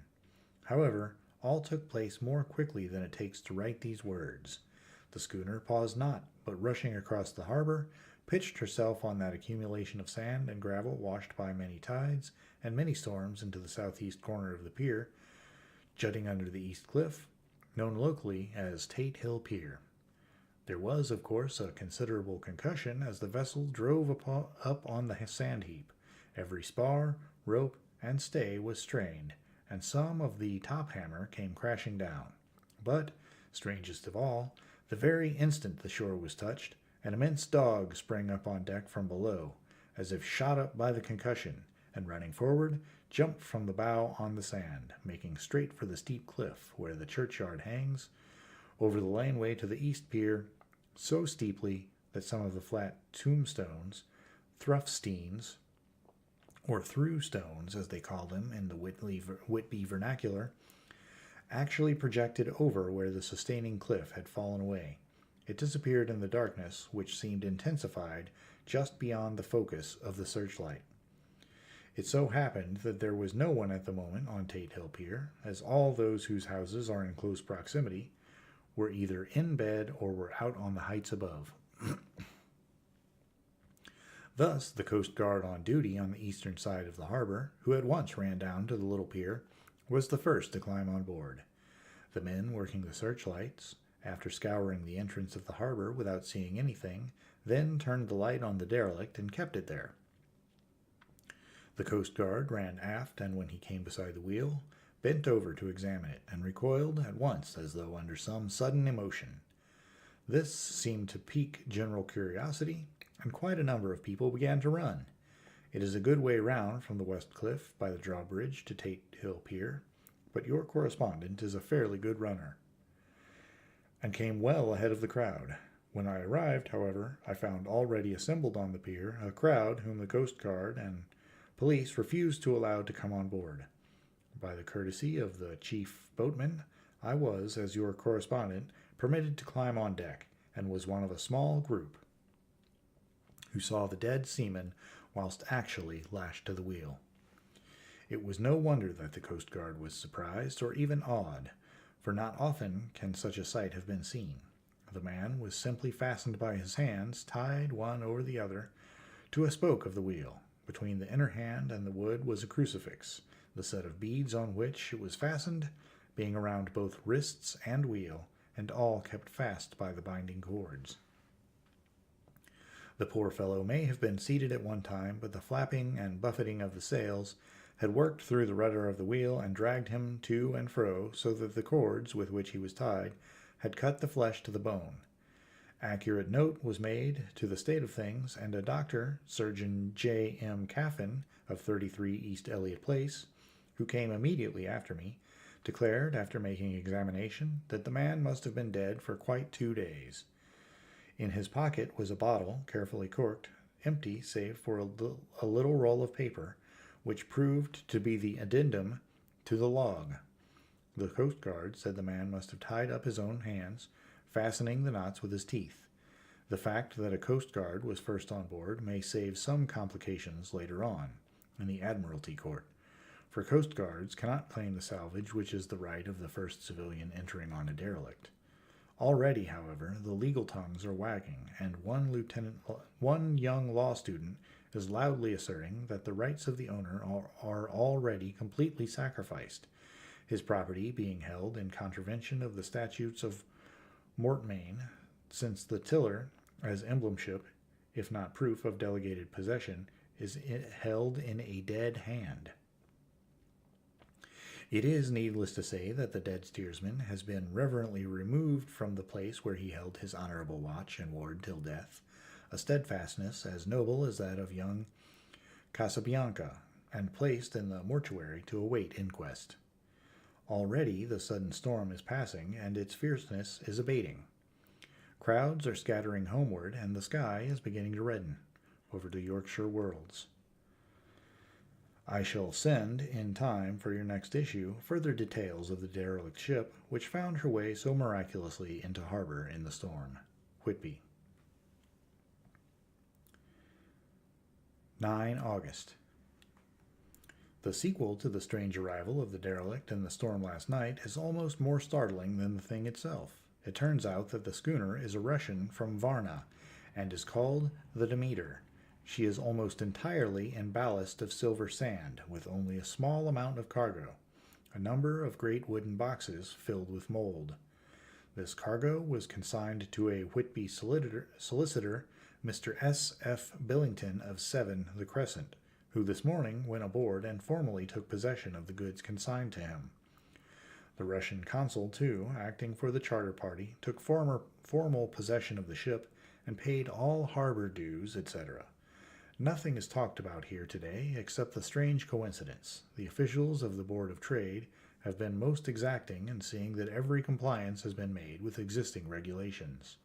Speaker 1: However, all took place more quickly than it takes to write these words. The schooner paused not, but rushing across the harbor, pitched herself on that accumulation of sand and gravel washed by many tides and many storms into the southeast corner of the pier, jutting under the east cliff, known locally as Tate Hill Pier. There was, of course, a considerable concussion as the vessel drove up on the sand heap. Every spar, rope, and stay was strained, and some of the top hammer came crashing down. But, strangest of all, the very instant the shore was touched, an immense dog sprang up on deck from below, as if shot up by the concussion, and running forward, jumped from the bow on the sand, making straight for the steep cliff where the churchyard hangs, over the laneway to the east pier, so steeply that some of the flat tombstones, thruffsteins, or through stones as they call them in the Whitby vernacular, actually projected over where the sustaining cliff had fallen away. It disappeared in the darkness, which seemed intensified just beyond the focus of the searchlight. It so happened that there was no one at the moment on Tate Hill Pier, as all those whose houses are in close proximity were either in bed or were out on the heights above. Thus, the Coast Guard on duty on the eastern side of the harbor, who at once ran down to the little pier, was the first to climb on board. The men working the searchlights, after scouring the entrance of the harbor without seeing anything, then turned the light on the derelict and kept it there. The Coast Guard ran aft, and when he came beside the wheel, bent over to examine it, and recoiled at once as though under some sudden emotion. This seemed to pique general curiosity, and quite a number of people began to run. It is a good way round from the West Cliff by the drawbridge to Tate Hill Pier, but your correspondent is a fairly good runner, and came well ahead of the crowd. When I arrived, however, I found already assembled on the pier a crowd whom the Coast Guard and police refused to allow to come on board. By the courtesy of the chief boatman, I was, as your correspondent, permitted to climb on deck, and was one of a small group who saw the dead seaman whilst actually lashed to the wheel. It was no wonder that the Coast Guard was surprised, or even awed, for not often can such a sight have been seen. The man was simply fastened by his hands, tied one over the other, to a spoke of the wheel. Between the inner hand and the wood was a crucifix, the set of beads on which it was fastened being around both wrists and wheel, and all kept fast by the binding cords. The poor fellow may have been seated at one time, but the flapping and buffeting of the sails had worked through the rudder of the wheel and dragged him to and fro, so that the cords with which he was tied had cut the flesh to the bone. Accurate note was made to the state of things, and a doctor, Surgeon J. M. Caffin, of 33 East Elliot Place, who came immediately after me, declared, after making examination, that the man must have been dead for quite 2 days. In his pocket was a bottle, carefully corked, empty save for a little roll of paper, which proved to be the addendum to the log. The Coast Guard said the man must have tied up his own hands, fastening the knots with his teeth. The fact that a Coast Guard was first on board may save some complications later on, in the Admiralty Court, for Coast Guards cannot claim the salvage which is the right of the first civilian entering on a derelict. Already, however, the legal tongues are wagging, and one young law student is loudly asserting that the rights of the owner are already completely sacrificed, his property being held in contravention of the statutes of mortmain, since the tiller, as emblemship, if not proof of delegated possession, is held in a dead hand. It is needless to say that the dead steersman has been reverently removed from the place where he held his honorable watch and ward till death, a steadfastness as noble as that of young Casabianca, and placed in the mortuary to await inquest. Already the sudden storm is passing, and its fierceness is abating. Crowds are scattering homeward, and the sky is beginning to redden over the Yorkshire Wolds. I shall send, in time for your next issue, further details of the derelict ship which found her way so miraculously into harbor in the storm. Whitby. 9 August. The sequel to the strange arrival of the derelict in the storm last night is almost more startling than the thing itself. It turns out that the schooner is a Russian from Varna, and is called the Demeter. She is almost entirely in ballast of silver sand, with only a small amount of cargo, a number of great wooden boxes filled with mold. This cargo was consigned to a Whitby solicitor, Mr. S. F. Billington of 7 The Crescent, who this morning went aboard and formally took possession of the goods consigned to him. The Russian consul, too, acting for the charter party, took formal possession of the ship and paid all harbor dues, etc. Nothing is talked about here today except the strange coincidence. The officials of the Board of Trade have been most exacting in seeing that every compliance has been made with existing regulations.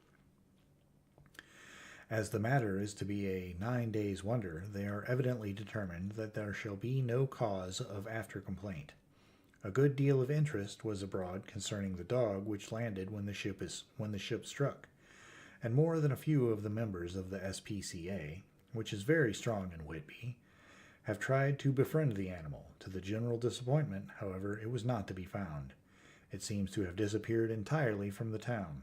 Speaker 1: As the matter is to be a 9 days' wonder, they are evidently determined that there shall be no cause of after complaint. A good deal of interest was abroad concerning the dog which landed when the ship struck, and more than a few of the members of the SPCA, which is very strong in Whitby, have tried to befriend the animal. To the general disappointment, however, it was not to be found. It seems to have disappeared entirely from the town.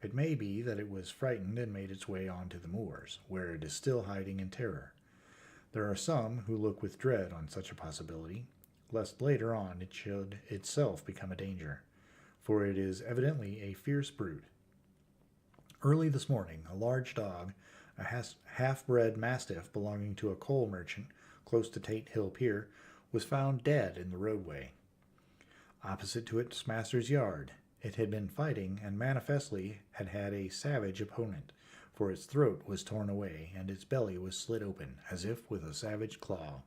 Speaker 1: It may be that it was frightened and made its way on to the moors, where it is still hiding in terror. There are some who look with dread on such a possibility, lest later on it should itself become a danger, for it is evidently a fierce brute. Early this morning, a large dog, a half-bred mastiff belonging to a coal merchant close to Tate Hill Pier, was found dead in the roadway. Opposite to its master's yard, it had been fighting and manifestly had had a savage opponent, for its throat was torn away and its belly was slit open, as if with a savage claw.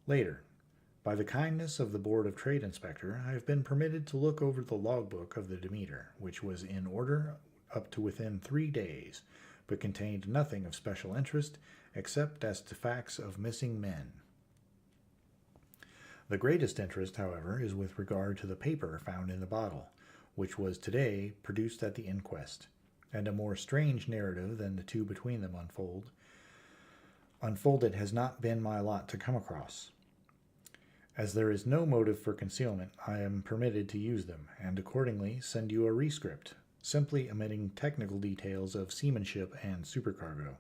Speaker 1: Later, by the kindness of the Board of Trade Inspector, I have been permitted to look over the logbook of the Demeter, which was in order up to within 3 days, but contained nothing of special interest except as to facts of missing men. The greatest interest, however, is with regard to the paper found in the bottle, which was today produced at the inquest, and a more strange narrative than the two between them unfolded has not been my lot to come across. As there is no motive for concealment, I am permitted to use them, and accordingly send you a rescript, simply omitting technical details of seamanship and supercargo.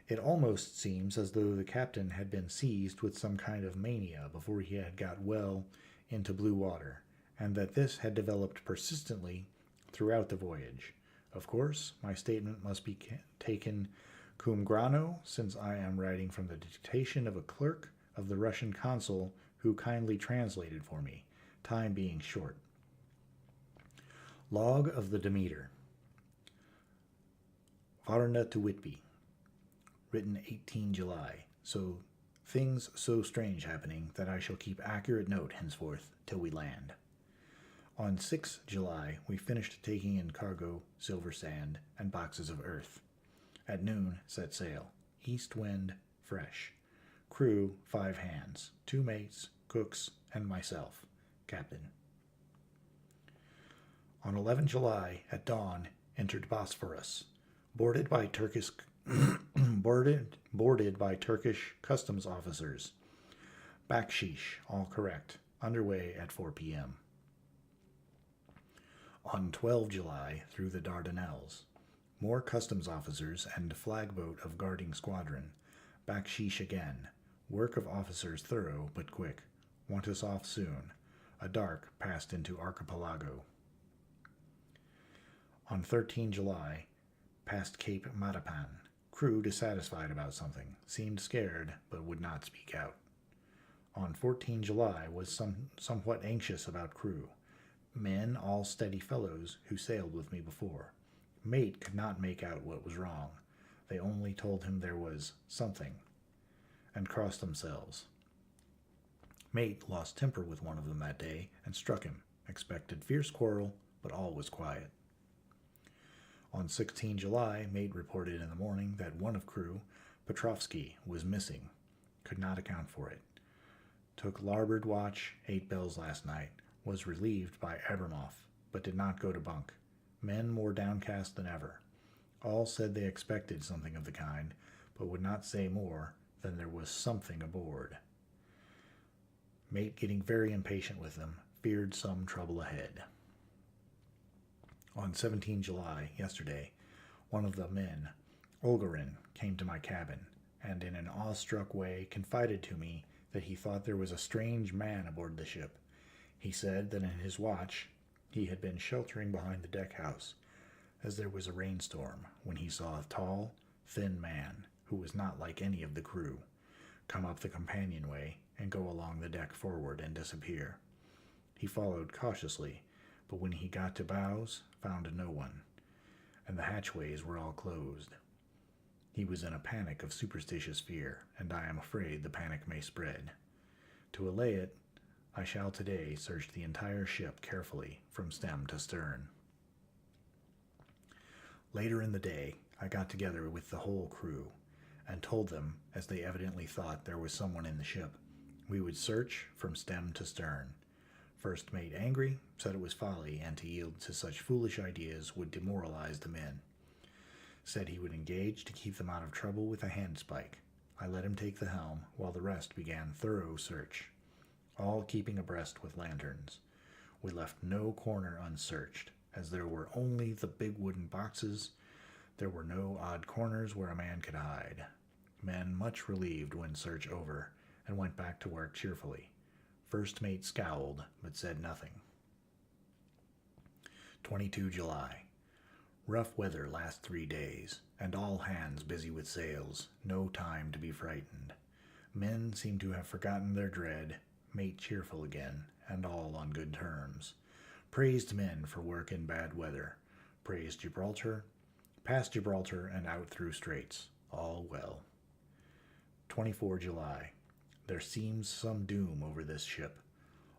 Speaker 1: It almost seems as though the captain had been seized with some kind of mania before he had got well into blue water, and that this had developed persistently throughout the voyage. Of course, my statement must be taken cum grano, since I am writing from the dictation of a clerk of the Russian consul who kindly translated for me, time being short. Log of the Demeter. Varna to Whitby. Written 18 July. So things so strange happening that I shall keep accurate note henceforth till we land. On 6 July, we finished taking in cargo, silver sand, and boxes of earth. At noon, set sail. East wind, fresh. Crew, 5 hands, 2 mates, cooks, and myself, captain. On 11 July, at dawn, entered Bosphorus, boarded by Turkish customs officers. Bakshish, all correct. Underway at 4 p.m. On 12 July, through the Dardanelles. More customs officers and flagboat of guarding squadron. Bakshish again. Work of officers thorough but quick. Want us off soon. A dark passed into archipelago. On 13 July, past Cape Matapan. Crew dissatisfied about something, seemed scared, but would not speak out. On 14 July was somewhat anxious about crew. Men, all steady fellows, who sailed with me before. Mate could not make out what was wrong. They only told him there was something, and crossed themselves. Mate lost temper with one of them that day, and struck him. Expected fierce quarrel, but all was quiet. On 16 July, mate reported in the morning that one of crew, Petrovsky, was missing. Could not account for it. Took larboard watch, 8 bells last night. Was relieved by Abramoff, but did not go to bunk. Men more downcast than ever. All said they expected something of the kind, but would not say more than there was something aboard. Mate getting very impatient with them, feared some trouble ahead. On 17 July, yesterday, one of the men, Olgarin, came to my cabin, and in an awestruck way confided to me that he thought there was a strange man aboard the ship. He said that in his watch, He had been sheltering behind the deck house, as there was a rainstorm, when he saw a tall, thin man, who was not like any of the crew, come up the companionway and go along the deck forward and disappear. He followed cautiously, but when he got to bows, found no one, and the hatchways were all closed. He was in a panic of superstitious fear, and I am afraid the panic may spread. To allay it, I shall today search the entire ship carefully from stem to stern. Later in the day, I got together with the whole crew and told them, as they evidently thought there was someone in the ship, we would search from stem to stern. First mate, angry, said it was folly and to yield to such foolish ideas would demoralize the men. Said he would engage to keep them out of trouble with a handspike. I let him take the helm, while the rest began thorough search, all keeping abreast with lanterns. We left no corner unsearched, as there were only the big wooden boxes. There were no odd corners where a man could hide. Men much relieved when search over, and went back to work cheerfully. First mate scowled, but said nothing. 22 July. Rough weather last 3 days, and all hands busy with sails, no time to be frightened. Men seem to have forgotten their dread, mate cheerful again, and all on good terms. Praised men for work in bad weather. Praised Gibraltar, past Gibraltar and out through straits. All well. 24 July. There seems some doom over this ship.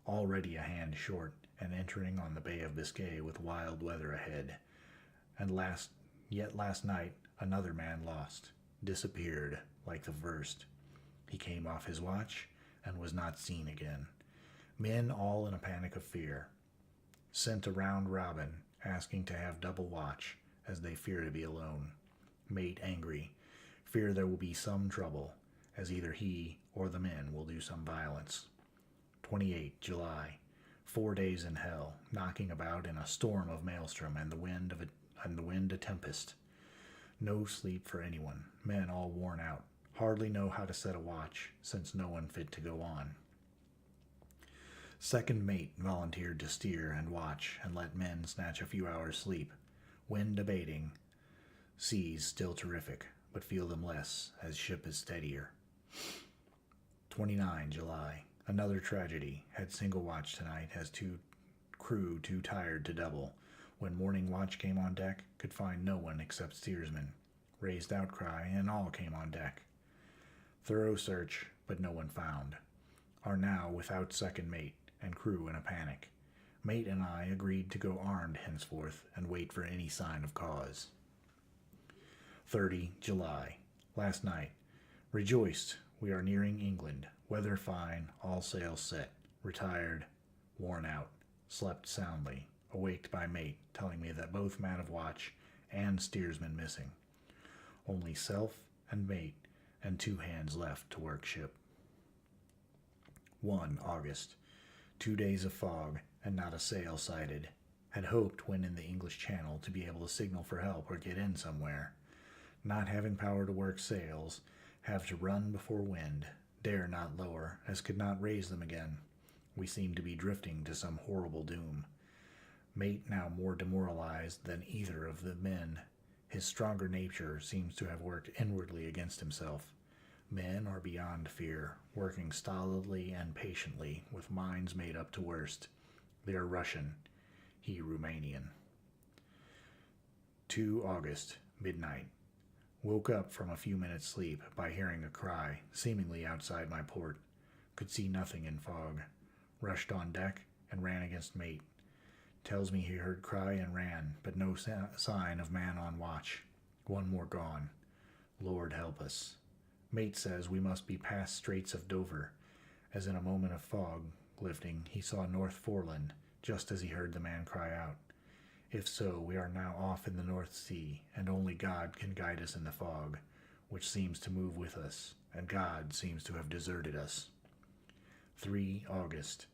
Speaker 1: Already a hand short, and entering on the Bay of Biscay with wild weather ahead. And last night, another man lost, disappeared, like the first. He came off his watch, and was not seen again. Men all in a panic of fear. Sent a round robin, asking to have double watch, as they fear to be alone. Mate angry, fear there will be some trouble, as either he or the men will do some violence. 28 July. 4 days in hell, knocking about in a storm of maelstrom and the wind a tempest. No sleep for anyone, men all worn out, hardly know how to set a watch, since no one fit to go on. Second mate volunteered to steer and watch and let men snatch a few hours' sleep. Wind abating, seas still terrific, but feel them less as ship is steadier. 29 July. Another tragedy. Had single watch tonight as crew too tired to double. When morning watch came on deck, could find no one except steersman. Raised outcry, and all came on deck. Thorough search, but no one found. Are now without second mate, and crew in a panic. Mate and I agreed to go armed henceforth, and wait for any sign of cause. 30 July. Last night. Rejoiced. We are nearing England. Weather fine, all sails set. Retired, worn out. Slept soundly. Awaked by mate, telling me that both man of watch and steersman missing. Only self and mate, and 2 hands left to work ship. 1 August. 2 days of fog, and not a sail sighted. Had hoped, when in the English Channel, to be able to signal for help or get in somewhere. Not having power to work sails, have to run before wind. Dare not lower, as could not raise them again. We seem to be drifting to some horrible doom. Mate now more demoralized than either of the men. His stronger nature seems to have worked inwardly against himself. Men are beyond fear, working stolidly and patiently, with minds made up to worst. They are Russian, he Romanian. 2 August, midnight. Woke up from a few minutes' sleep by hearing a cry, seemingly outside my port. Could see nothing in fog. Rushed on deck and ran against mate. Tells me he heard cry and ran, but no sign of man on watch. One more gone. Lord help us. Mate says we must be past Straits of Dover, as in a moment of fog lifting he saw North Foreland, just as he heard the man cry out. If so, we are now off in the North Sea, and only God can guide us in the fog, which seems to move with us, and God seems to have deserted us. 3 August.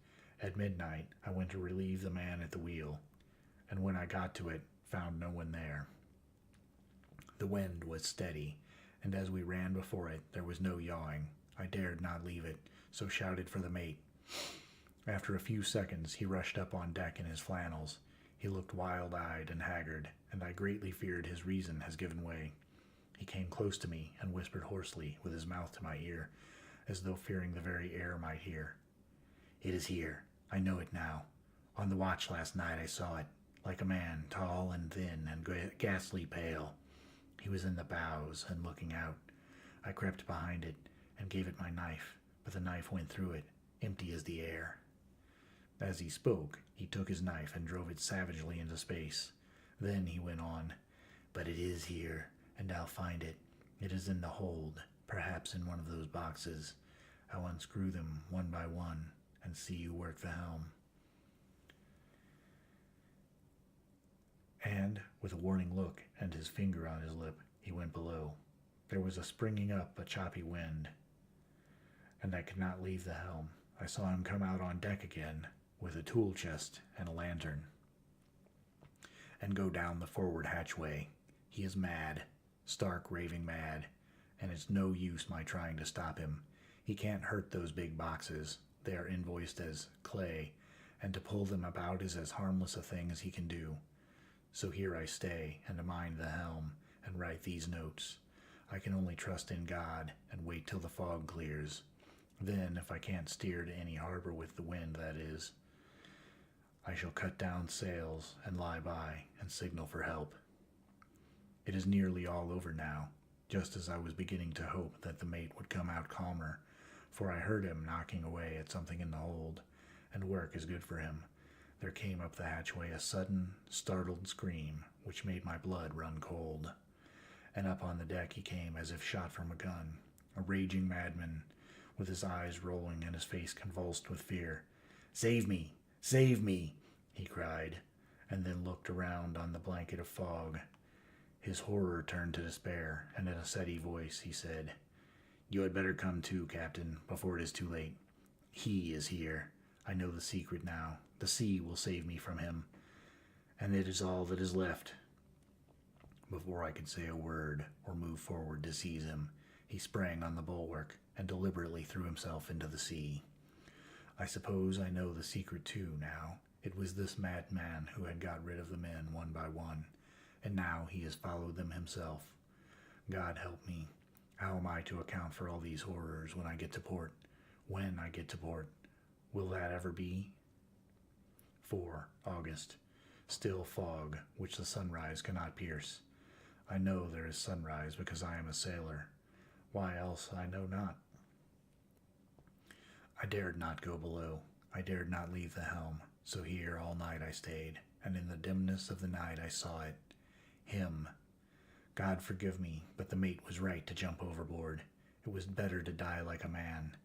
Speaker 1: At midnight, I went to relieve the man at the wheel, and when I got to it, found no one there. The wind was steady, and as we ran before it, there was no yawing. I dared not leave it, so shouted for the mate. After a few seconds, he rushed up on deck in his flannels. He looked wild-eyed and haggard, and I greatly feared his reason has given way. He came close to me and whispered hoarsely, with his mouth to my ear, as though fearing the very air might hear. "It is here. I know it now. On the watch last night I saw it, like a man, tall and thin and ghastly pale. He was in the bows and looking out. I crept behind it and gave it my knife, but the knife went through it, empty as the air." As he spoke, he took his knife and drove it savagely into space. Then he went on, "But it is here, and I'll find it. It is in the hold, perhaps in one of those boxes. I'll unscrew them one by one and see you work the helm." And, with a warning look and his finger on his lip, he went below. There was a springing up a choppy wind, and I could not leave the helm. I saw him come out on deck again, with a tool chest and a lantern, and go down the forward hatchway. He is mad, stark raving mad, and it's no use my trying to stop him. He can't hurt those big boxes. They are invoiced as clay, and to pull them about is as harmless a thing as he can do. So here I stay, and mind the helm, and write these notes. I can only trust in God, and wait till the fog clears. Then, if I can't steer to any harbor with the wind, that is, I shall cut down sails and lie by and signal for help. It is nearly all over now, just as I was beginning to hope that the mate would come out calmer, for I heard him knocking away at something in the hold, and work is good for him. There came up the hatchway a sudden, startled scream, which made my blood run cold. And up on the deck he came as if shot from a gun, a raging madman, with his eyes rolling and his face convulsed with fear. "Save me! Save me!" he cried, and then looked around on the blanket of fog. His horror turned to despair, and in a steady voice he said, "You had better come too, Captain, before it is too late. He is here. I know the secret now. The sea will save me from him, and it is all that is left." Before I could say a word or move forward to seize him, he sprang on the bulwark and deliberately threw himself into the sea. I suppose I know the secret too now. It was this madman who had got rid of the men one by one, and now he has followed them himself. God help me. How am I to account for all these horrors when I get to port? When I get to port? Will that ever be? 4 August. Still fog, which the sunrise cannot pierce. I know there is sunrise because I am a sailor. Why else I know not. I dared not go below. I dared not leave the helm, so here all night I stayed, and in the dimness of the night I saw it. Him. God forgive me, but the mate was right to jump overboard. It was better to die like a man.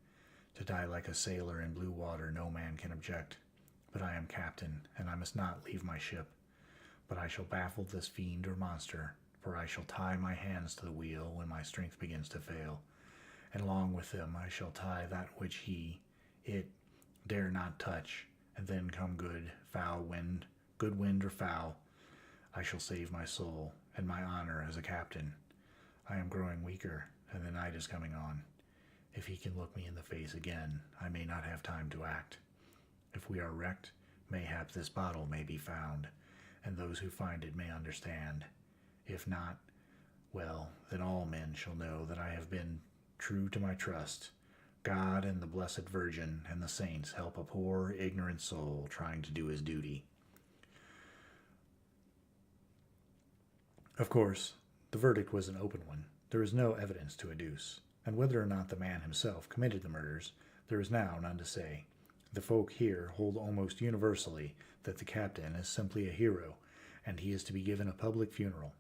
Speaker 1: To die like a sailor in blue water no man can object. But I am captain, and I must not leave my ship. But I shall baffle this fiend or monster, for I shall tie my hands to the wheel when my strength begins to fail, and along with them I shall tie that which it, dare not touch, and then come good wind or foul, I shall save my soul and my honor as a captain. I am growing weaker, and the night is coming on. If he can look me in the face again, I may not have time to act. If we are wrecked, mayhap this bottle may be found, and those who find it may understand. If not, well, then all men shall know that I have been true to my trust. God and the Blessed Virgin and the saints help a poor, ignorant soul trying to do his duty. Of course, the verdict was an open one. There is no evidence to adduce, and whether or not the man himself committed the murders, there is now none to say. The folk here hold almost universally that the captain is simply a hero, and he is to be given a public funeral.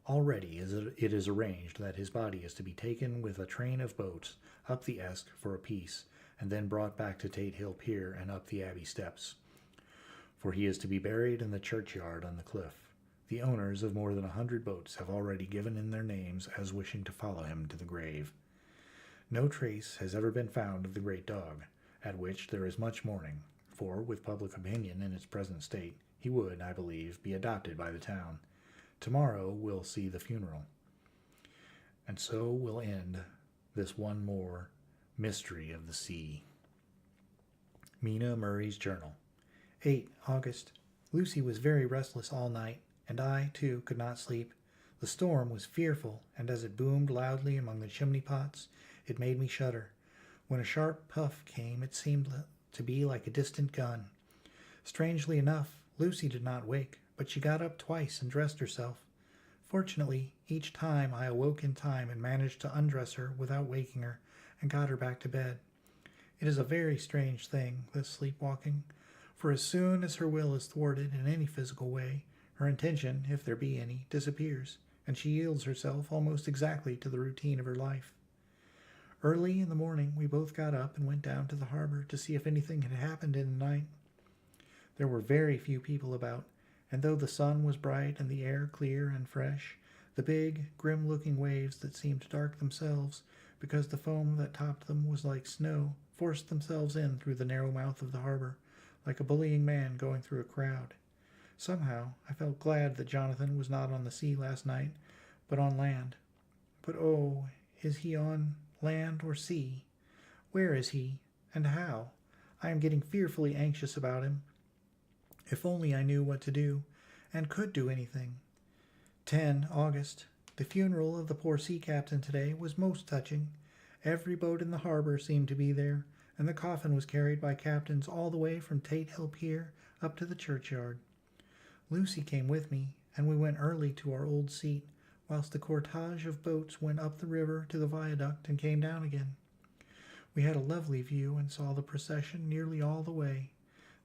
Speaker 1: Already it is arranged that his body is to be taken with a train of boats up the Esk for a piece, and then brought back to Tate Hill Pier and up the Abbey steps. For he is to be buried in the churchyard on the cliff. The owners of more than 100 boats have already given in their names as wishing to follow him to the grave. No trace has ever been found of the great dog, at which there is much mourning, for, with public opinion in its present state, he would, I believe, be adopted by the town. Tomorrow will see the funeral. And so will end this one more mystery of the sea. Mina Murray's Journal. 8 August Lucy was very restless all night, and I, too, could not sleep. The storm was fearful, and as it boomed loudly among the chimney pots, it made me shudder. When a sharp puff came, it seemed to be like a distant gun. Strangely enough, Lucy did not wake, but she got up twice and dressed herself. Fortunately, each time I awoke in time and managed to undress her without waking her and got her back to bed. It is a very strange thing, this sleepwalking, for as soon as her will is thwarted in any physical way, her intention, if there be any, disappears, and she yields herself almost exactly to the routine of her life. Early in the morning we both got up and went down to the harbor to see if anything had happened in the night. There were very few people about, and though the sun was bright and the air clear and fresh, the big, grim-looking waves that seemed to dark themselves because the foam that topped them was like snow forced themselves in through the narrow mouth of the harbor, like a bullying man going through a crowd. Somehow I felt glad that Jonathan was not on the sea last night, but on land. But oh, is he on land or sea? Where is he, and how? I am getting fearfully anxious about him. If only I knew what to do, and could do anything. 10 August. The funeral of the poor sea captain today was most touching. Every boat in the harbor seemed to be there, and the coffin was carried by captains all the way from Tate Hill Pier up to the churchyard. Lucy came with me, and we went early to our old seat, whilst the cortege of boats went up the river to the viaduct and came down again. We had a lovely view and saw the procession nearly all the way.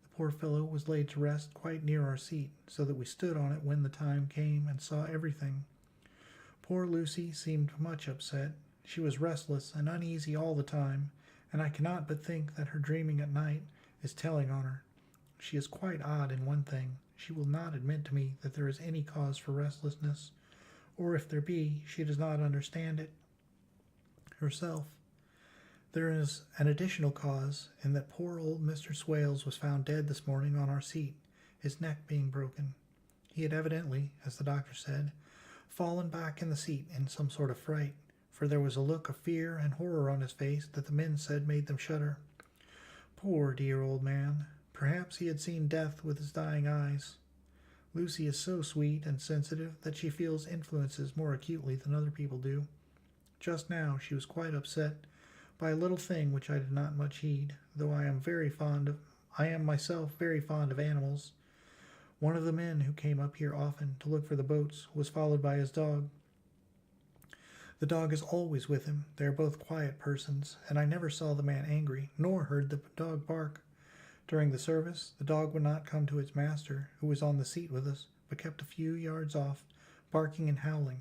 Speaker 1: The poor fellow was laid to rest quite near our seat, so that we stood on it when the time came and saw everything. Poor Lucy seemed much upset. She was restless and uneasy all the time, and I cannot but think that her dreaming at night is telling on her. She is quite odd in one thing. She will not admit to me that there is any cause for restlessness, or if there be, she does not understand it herself. There is an additional cause in that poor old Mr. Swales was found dead this morning on our seat, his neck being broken. He had evidently, as the doctor said, fallen back in the seat in some sort of fright, for there was a look of fear and horror on his face that the men said made them shudder. Poor dear old man! Perhaps he had seen death with his dying eyes. Lucy is so sweet and sensitive that she feels influences more acutely than other people do. Just now she was quite upset by a little thing which I did not much heed, though I am myself very fond of animals. One of the men who came up here often to look for the boats was followed by his dog. The dog is always with him. They are both quiet persons, and I never saw the man angry, nor heard the dog bark. During the service, the dog would not come to its master, who was on the seat with us, but kept a few yards off, barking and howling.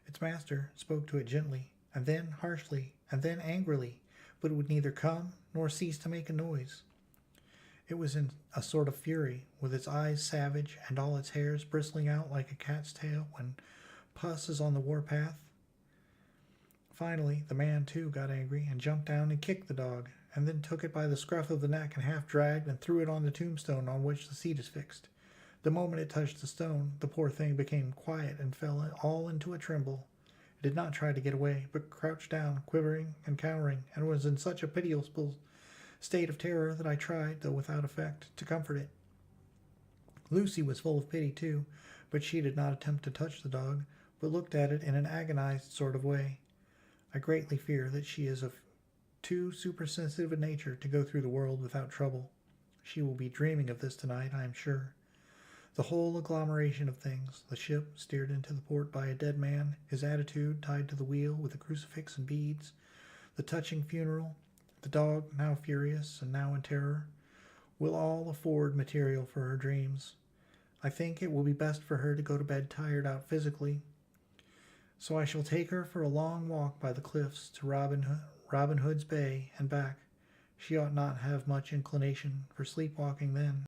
Speaker 1: Its master spoke to it gently, and then harshly, and then angrily, but it would neither come nor cease to make a noise. It was in a sort of fury, with its eyes savage and all its hairs bristling out like a cat's tail when puss is on the warpath. Finally, the man, too, got angry and jumped down and kicked the dog, and then took it by the scruff of the neck and half dragged and threw it on the tombstone on which the seat is fixed. The moment it touched the stone, the poor thing became quiet and fell all into a tremble. It did not try to get away, but crouched down, quivering and cowering, and was in such a pitiable state of terror that I tried, though without effect, to comfort it. Lucy was full of pity, too, but she did not attempt to touch the dog, but looked at it in an agonized sort of way. I greatly fear that she is of too supersensitive a nature to go through the world without trouble. She will be dreaming of this tonight, I am sure. The whole agglomeration of things, the ship steered into the port by a dead man, his attitude tied to the wheel with a crucifix and beads, the touching funeral, the dog, now furious and now in terror, will all afford material for her dreams. I think it will be best for her to go to bed tired out physically. So I shall take her for a long walk by the cliffs to Robin Hood's Bay and back. She ought not have much inclination for sleepwalking then.